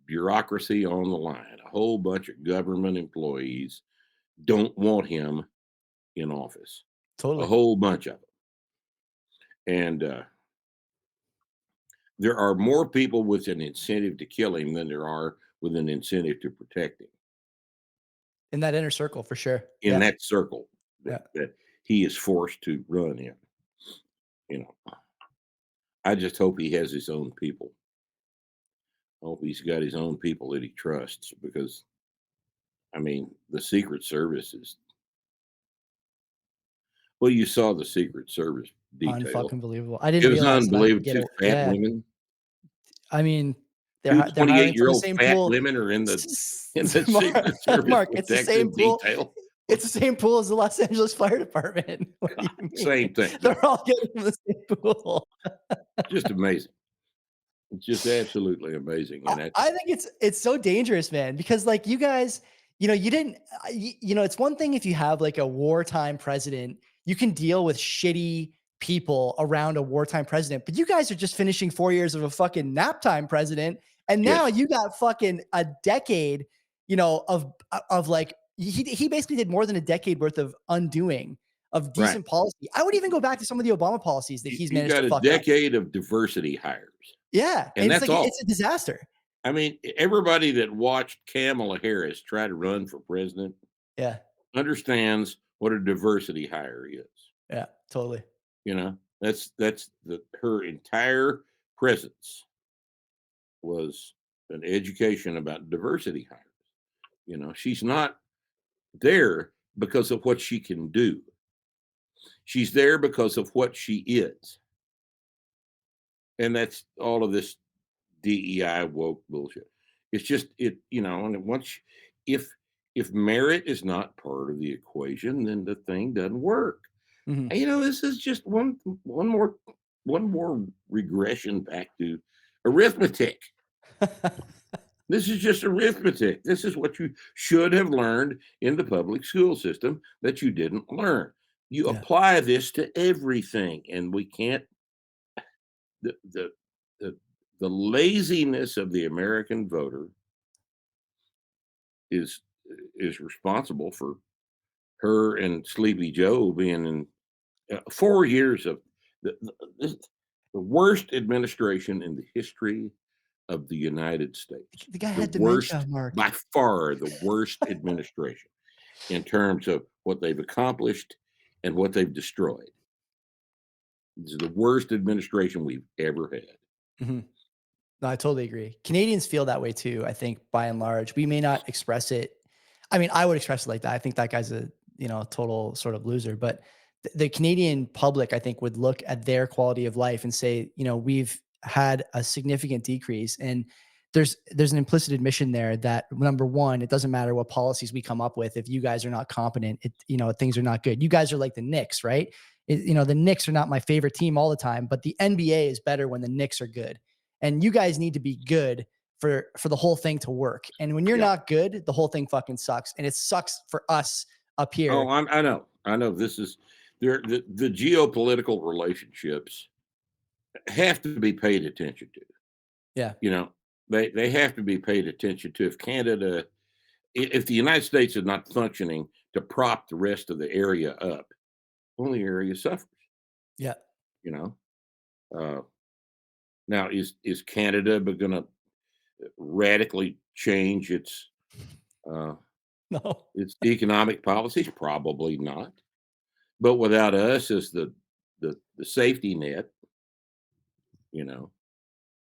bureaucracy on the line. A whole bunch of government employees don't want him in office. A Totally. whole bunch of them. And there are more people with an incentive to kill him than there are with an incentive to protect him In that inner circle, for sure. in Yeah. that circle Yeah. that he is forced to run in. I just hope he has his own people. I hope he's got his own people that he trusts, because the Secret Service you saw the Secret Service detail. Unfucking believable. I didn't It was realize that. unbelievable. Two fat Yeah. women. I mean, Two they're hiring from the 28-year-old same fat pool. women are in the Mark, Secret Service Mark, it's the same protective pool. detail. It's the same pool as the Los Angeles Fire Department. What do you mean? Same thing. They're all getting from the same pool. Just amazing. It's just absolutely amazing. And I think it's so dangerous, man, because like you guys, you didn't, it's one thing if you have like a wartime president, you can deal with shitty people around a wartime president, but you guys are just finishing 4 years of a fucking nap time president. And now yes, you got fucking a decade, of like, he basically did more than a decade worth of undoing of decent policy. I would even go back to some of the Obama policies that he's you managed got to a fuck up. decade of diversity hires. Yeah. And it's that's like, all. it's a disaster. Everybody that watched Kamala Harris try to run for president Yeah. understands what a diversity hire is. Yeah, totally. That's her entire presence was an education about diversity hires. She's not there because of what she can do. She's there because of what she is. And that's all of this DEI woke bullshit. It's just and if merit is not part of the equation, then the thing doesn't work. Mhm. And, this is just one more regression back to arithmetic. This is just arithmetic. This is what you should have learned in the public school system that you didn't learn. You Yeah. apply this to everything, and we can't. The laziness of the American voter is responsible for her and Sleepy Joe being in 4 years of the worst administration in the history of the United States. The guy The had worst, dementia, Mark. by far, the worst administration in terms of what they've accomplished and what they've destroyed. This is the worst administration we've ever had. Mhm. No, I totally agree. Canadians feel that way too, I think, by and large. We may not express it. I mean, I would express it like that. I think that guy's a, total sort of loser. But the Canadian public, I think, would look at their quality of life and say, we've had a significant decrease. And there's an implicit admission there that, number one, it doesn't matter what policies we come up with. If you guys are not competent, things are not good. You guys are like the Knicks, right? The Knicks are not my favorite team all the time, but the NBA is better when the Knicks are good. And you guys need to be good for the whole thing to work. And when you're Yeah. not good, the whole thing fucking sucks. And it sucks for us up here. Oh, I know. This is the geopolitical relationships have to be paid attention to. Yeah. You know, they have to be paid attention to. If Canada, if the United States is not functioning to prop the rest of the area up, only area suffers. Yeah. You know, uh, now is Canada going to radically change uh, No. its economic policies? Probably not. But without us as the safety net, you know,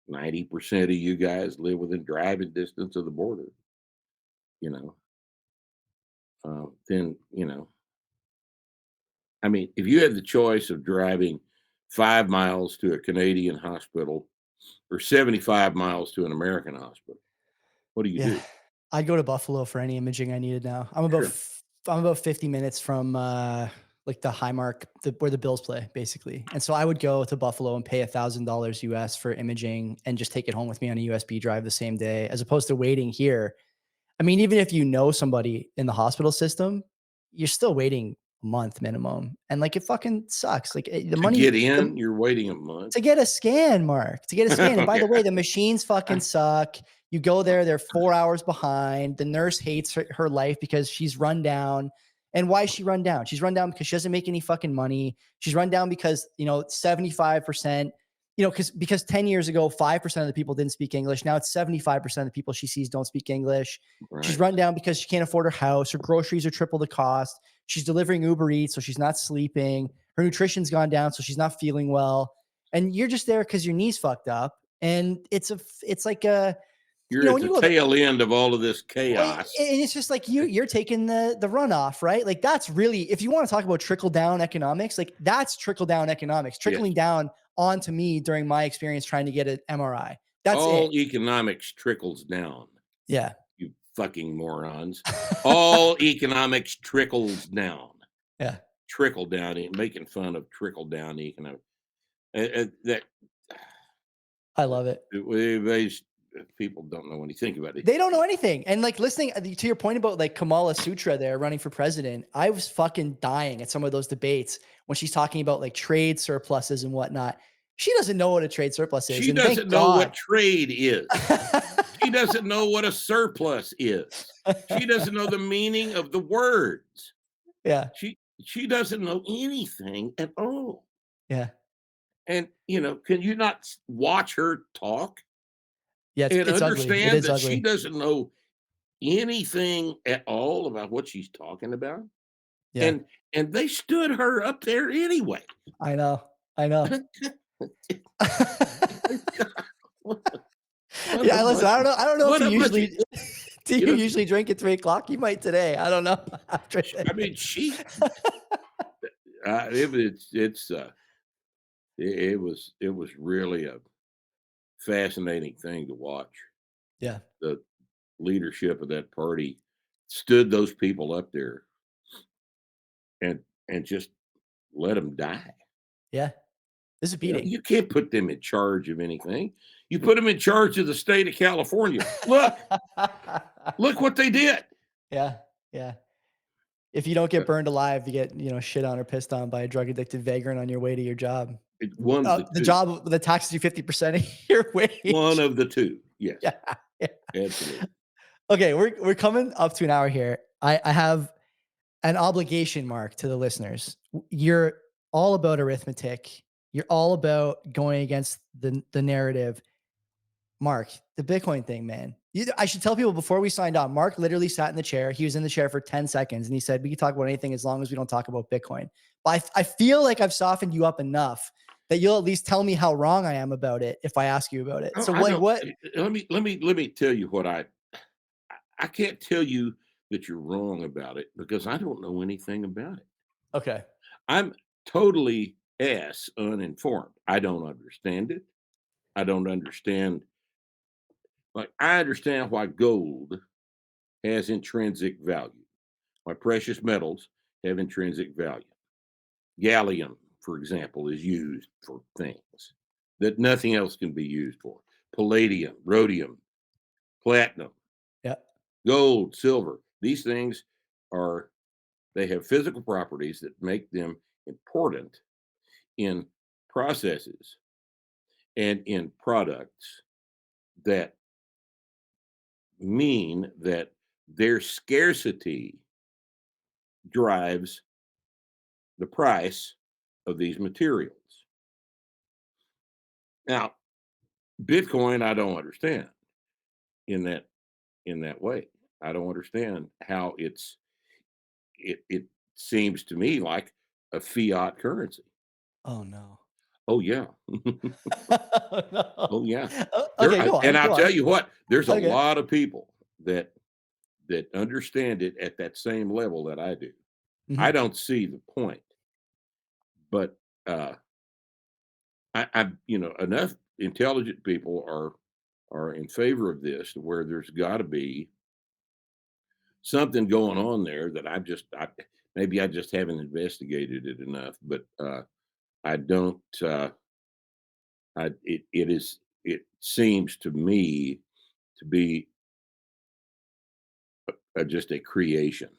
90% of you guys live within driving distance of the border. You know, then I mean, if you had the choice of driving 5 miles to a Canadian hospital or 75 miles to an American hospital, what do you Yeah. do? I'd go to Buffalo for any imaging I needed now. Sure. I'm about 50 minutes from like the Highmark, where the Bills play, basically. And so I would go to Buffalo and pay $1,000 US for imaging and just take it home with me on a USB drive the same day, as opposed to waiting here. I mean, even if you know somebody in the hospital system, you're still waiting a month minimum. And like it fucking sucks. Like the To money, get in, you're waiting a month. to get a scan, Mark, to get a scan. And by Yeah. the way, the machines fucking suck. You go there, they're 4 hours behind. The nurse hates her life because she's run down. And why is she run down? She's run down because she doesn't make any fucking money. She's run down because, 75%, because 10 years ago, 5% of the people didn't speak English. Now it's 75% of the people she sees don't speak English. She's Right. run down because she can't afford her house. Her groceries are triple the cost. She's delivering Uber Eats, so she's not sleeping. Her nutrition's gone down, so she's not feeling well. And you're just there because your knee's fucked up. And it's like You're at when the you go there, tail end of all of this well, chaos. and it's just like you're taking the runoff, right? Like that's really, if you want to talk about trickle down economics, like that's trickle down economics, Yes. trickling down onto me during my experience trying to get an MRI. That's it. All economics trickles down, Yeah. you fucking morons. All economics trickles down. Yeah. Trickle down, making fun of trickle down economic. That I love it. people don't know anything about it. They don't know anything. And like listening to your point about like Kamala Sutra there running for president, I was fucking dying at some of those debates when she's talking about like trade surpluses and whatnot. She doesn't know what a trade surplus is. She And thank doesn't know what God. trade is. She doesn't know what a surplus is. She doesn't know the meaning of the words. Yeah. She doesn't know anything at all. Yeah. And can you not watch her talk Yeah. and It's ugly. It understand is that she ugly. doesn't know anything at all about what she's talking about? Yeah. And they stood her up there anyway. I know. I know. What what a Yeah. Listen, bunch of I don't know if what you a bunch of usually, do you you know, usually drink at 3 o'clock? You might today. I don't know. I mean, it was really a fascinating thing to watch. Yeah. The leadership of that party stood those people up there and just let them die. Yeah. This is beating. You can't put them in charge of anything. You put them in charge of the state of California. Look what they did. Yeah. Yeah. If you don't Uh, get burned alive, you get, shit on or pissed on by a drug addicted vagrant on your way to your job. One of the The two. job that taxes you 50% of your One wage. of the two. Yes, Yeah. Yeah. absolutely. Okay, we're coming up to an hour here. I have an obligation, Mark, to the listeners. You're all about arithmetic. You're all about going against the narrative. Mark, the Bitcoin thing, man. I should tell people before we signed on, Mark literally sat in the chair. He was in the chair for 10 seconds and he said, we can talk about anything as long as we don't talk about Bitcoin. But I feel like I've softened you up enough that you'll at least tell me how wrong I am about it if I ask you about it. Oh, So I like don't. what? Let me tell you what I can't tell you that you're wrong about it because I don't know anything about it. Okay. I'm totally uninformed. I don't understand it. I don't understand. Like I understand why gold has intrinsic value. Why precious metals have intrinsic value. Gallium, for example, is used for things that nothing else can be used for. Palladium, rhodium, platinum, Yeah. gold, silver. These things are, they have physical properties that make them important in processes and in products that mean that their scarcity drives the price of these materials. Now, Bitcoin, I don't understand in that way. I don't understand how it seems to me like a fiat currency. Oh no. Oh yeah. Oh, Oh no. yeah. Okay, go And on. I'll Go on. tell you what, there's a Okay. lot of people that understand it at that same level that I do. I Mhm. don't see the point, but uh enough intelligent people are in favor of this to where there's got to be something going on there that maybe I just haven't investigated it enough, but I don't. It seems to me to be just a creation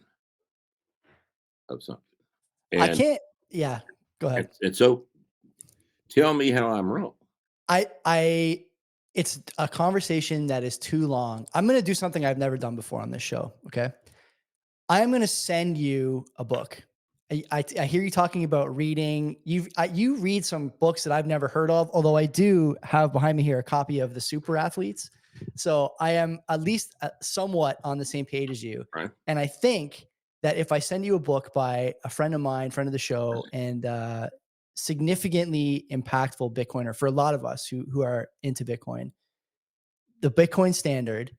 of something, I and can't. Yeah. Go ahead. and so tell me how I'm wrong. I it's a conversation that is too long. I'm going to do something I've never done before on this show, okay? I'm going to send you a book. I hear you talking about reading. You read some books that I've never heard of, although I do have behind me here a copy of The Super Athletes. So I am at least somewhat on the same page as you. Right? And I think that if I send you a book by a friend of mine, friend of the show, and significantly impactful Bitcoiner for a lot of us who are into Bitcoin, the Bitcoin standard,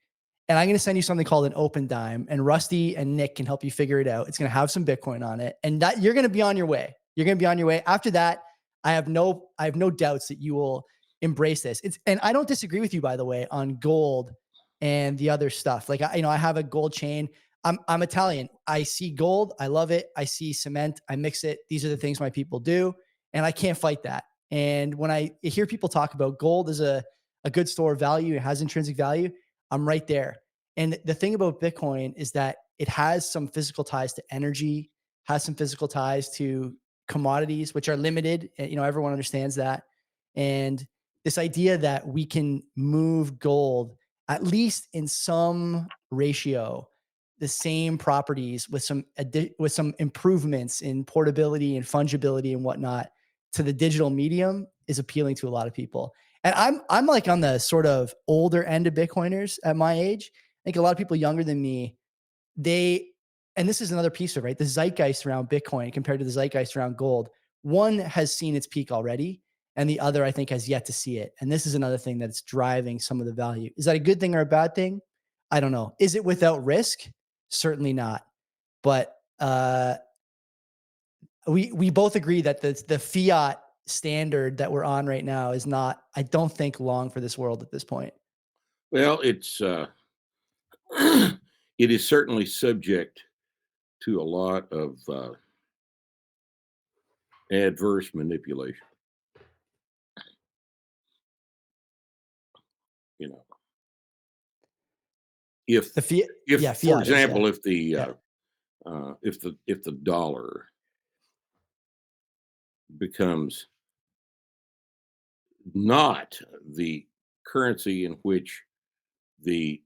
and I'm going to send you something called an open dime, and Rusty and Nick can help you figure it out. It's going to have some Bitcoin on it, and that you're going to be on your way. You're going to be on your way. After that, I have no doubts that you will embrace this. And I don't disagree with you, by the way, on gold and the other stuff. Like I have a gold chain. I'm Italian. I see gold. I love it. I see cement. I mix it. These are the things my people do, and I can't fight that. And when I hear people talk about gold as a good store of value, it has intrinsic value. I'm right there. And the thing about Bitcoin is that it has some physical ties to energy, has some physical ties to commodities, which are limited. Everyone understands that. And this idea that we can move gold, at least in some ratio, the same properties with some improvements in portability and fungibility and whatnot to the digital medium is appealing to a lot of people. And I'm like on the sort of older end of Bitcoiners at my age. I think a lot of people younger than me, and this is another piece of it, right? The zeitgeist around Bitcoin compared to the zeitgeist around gold. One has seen its peak already, and the other, I think, has yet to see it. And this is another thing that's driving some of the value. Is that a good thing or a bad thing? I don't know. Is it without risk? Certainly not. But we both agree that the fiat standard that we're on right now is not, I don't think, long for this world at this point. Well, it's it is certainly subject to a lot of adverse manipulation. You know, if The fiat, if yeah, for fiat is, yeah, example, yeah. if the dollar becomes not the currency in which the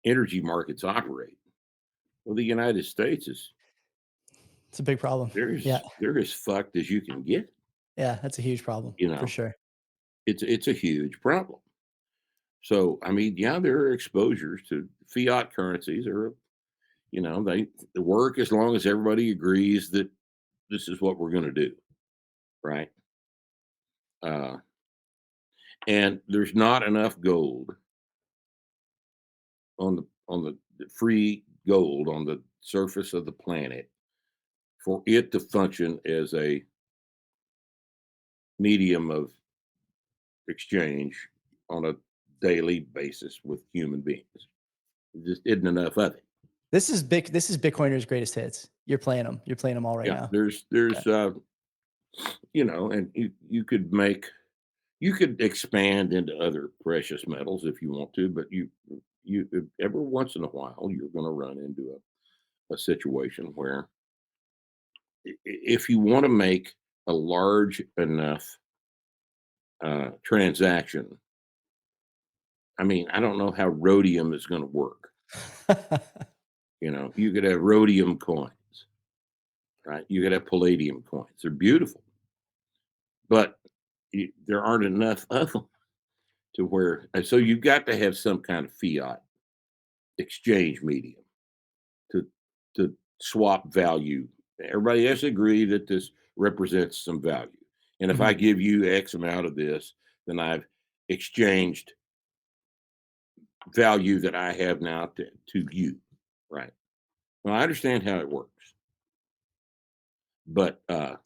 energy markets operate, well, the United States is It's a big problem. Yeah, they're as fucked as you can get. yeah, that's a huge problem You for know, sure. it's a huge problem. So I mean, yeah, there are exposures to fiat currencies, or they work as long as everybody agrees that this is what we're going to do, right? Uh, and there's not enough gold on the free gold on the surface of the planet for it to function as a medium of exchange on a daily basis with human beings. There just isn't enough of it. This is Bitcoiner's greatest hits. You're playing them. You're playing them all right Yeah, now. Yeah. there's and you could expand into other precious metals if you want to, but you every once in a while you're going to run into a situation where if you want to make a large enough transaction, I mean, I don't know how rhodium is going to work. You could have rhodium coins, right? You could have palladium coins. They're beautiful, but there aren't enough of them to where. So you've got to have some kind of fiat exchange medium to swap value. Everybody has to agree that this represents some value. And if Mhm. I give you X amount of this, then I've exchanged value that I have now to you, right? Well, I understand how it works, but and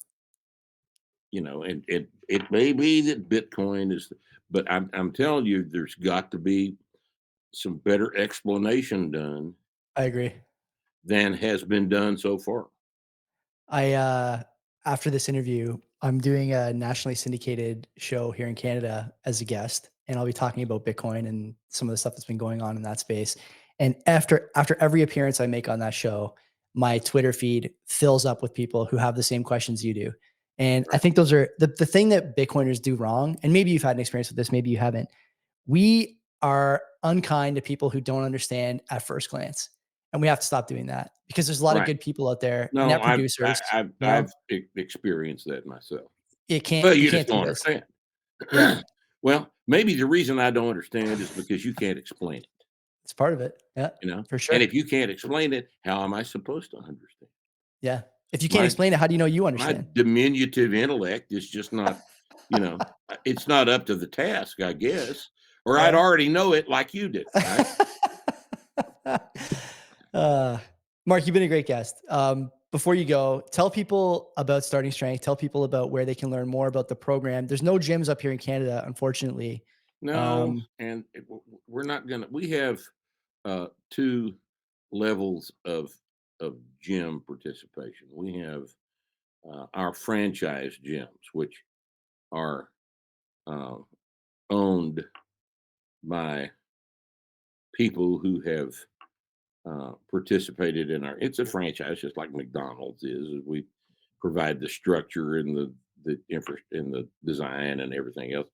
it may be that Bitcoin is, but I'm telling you, there's got to be some better explanation done I agree. than has been done so far. After this interview, I'm doing a nationally syndicated show here in Canada as a guest, and I'll be talking about Bitcoin and some of the stuff that's been going on in that space. And after every appearance I make on that show, my Twitter feed fills up with people who have the same questions you do. And I Right, think those are the thing that Bitcoiners do wrong. And maybe you've had an experience with this, maybe you haven't. We are unkind to people who don't understand at first glance. And we have to stop doing that because there's a lot of right. good people out there, No, net I've I, producers, I've you know, I've experienced that myself. you can't Well, you you can't just do don't this. understand. Yeah, Well, maybe the reason I don't understand is because you can't explain it. it's part of it. Yeah, for And sure. if you can't explain it, how am I supposed to understand? Yeah. If you can't My explain it, how do you know you my understand? diminutive intellect is just not, it's not up to the task, I guess, or I'd Yeah. already know it like you did, right? uh, Mark, you've been a great guest. Before you go, tell people about Starting Strength. Tell people about where they can learn more about the program. There's no gyms up here in Canada, unfortunately. No, Um, and we're not gonna. We have two levels of gym participation. We have our franchise gyms, which are uh, owned by people who have participated in our. It's a franchise, just like McDonald's is. We provide the structure and the infra and the design and everything else,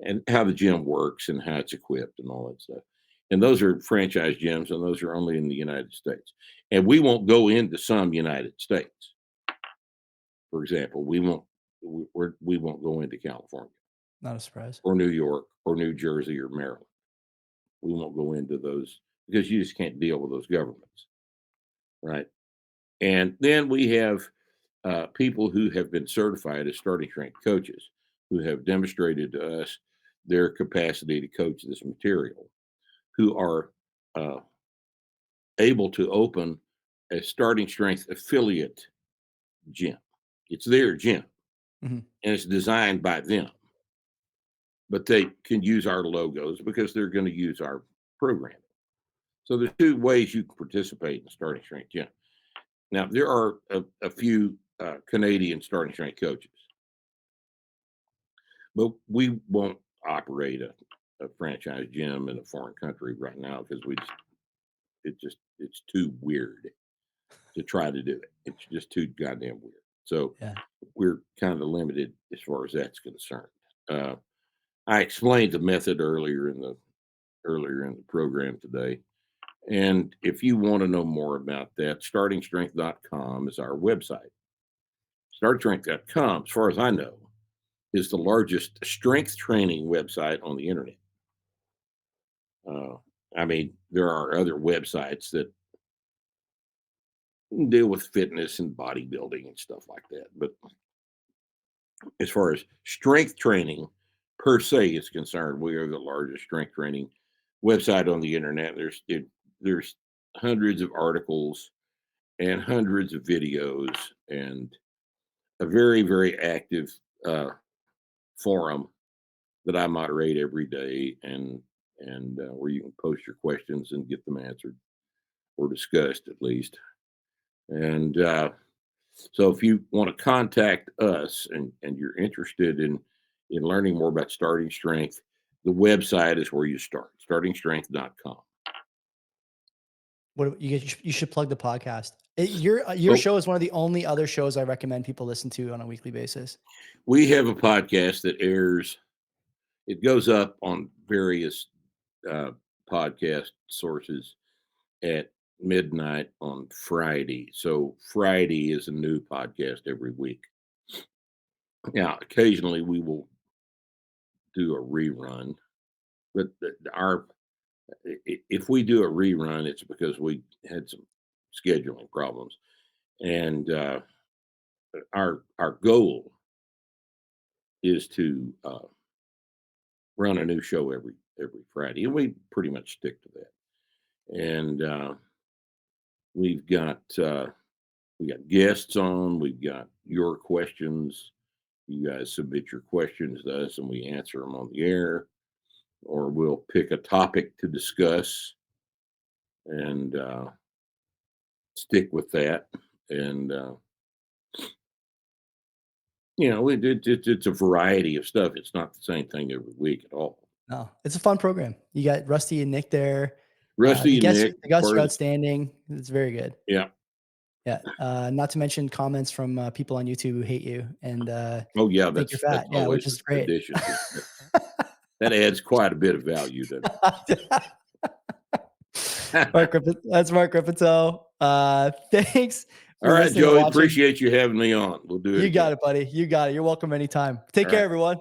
and how the gym works and how it's equipped and all that stuff. And those are franchise gyms, and those are only in the United States. And we won't go into some United States. For example, we won't go into California Not a surprise. or New York or New Jersey or Maryland. We won't go into those because you just can't deal with those governments, right? And then we have people who have been certified as starting strength coaches who have demonstrated to us their capacity to coach this material, who are uh, able to open a starting strength affiliate gym. It's their gym Mhm. and it's designed by them, but they can use our logos because they're going to use our program. So there's two ways you can participate in starting strength gym. Now there are a few Canadian starting strength coaches, but we won't operate a franchise gym in a foreign country right now because it's too weird to try to do it. It's just too goddamn weird. So Yeah. we're kind of limited as far as that's concerned. Uh, I explained the method earlier in the program today. And if you want to know more about that, startingstrength.com is our website. Startingstrength.com, as far as I know, is the largest strength training website on the internet. Uh, I mean, there are other websites that deal with fitness and bodybuilding and stuff like that. But as far as strength training per se is concerned, we are the largest strength training website on the internet. There's hundreds of articles and hundreds of videos and a very very active uh, forum that I moderate every day and where you can post your questions and get them answered or discussed at least. And so if you want to contact us and you're interested in learning more about starting strength, the website is where you start, startingstrength.com. What you should plug the podcast. Your Oh, show is one of the only other shows I recommend people listen to on a weekly basis. we have a podcast that airs, it goes up on various podcast sources at midnight on Friday. So Friday is a new podcast every week. Now, occasionally we will do a rerun, but if we do a rerun, it's because we had some scheduling problems, and our goal is to run a new show every Friday, and we pretty much stick to that. And we've got we got guests on. We've got your questions. You guys submit your questions to us, and we answer them on the air, or we'll pick a topic to discuss and stick with that. And it's a variety of stuff. It's not the same thing every week at all. No, it's a fun program. You got Rusty and Nick there. Rusty and Nick, the guests are outstanding. It's very good. Yeah. Yeah. Not to mention comments from people on YouTube who hate you and oh yeah, think you're fat. Yeah, which is great. Addition. That adds quite a bit of value to That's Mark Rippetoe. Thanks. All right, Joey. Appreciate you having me on. We'll do it. You got it, buddy. You got it. You're welcome anytime. Take care, everyone.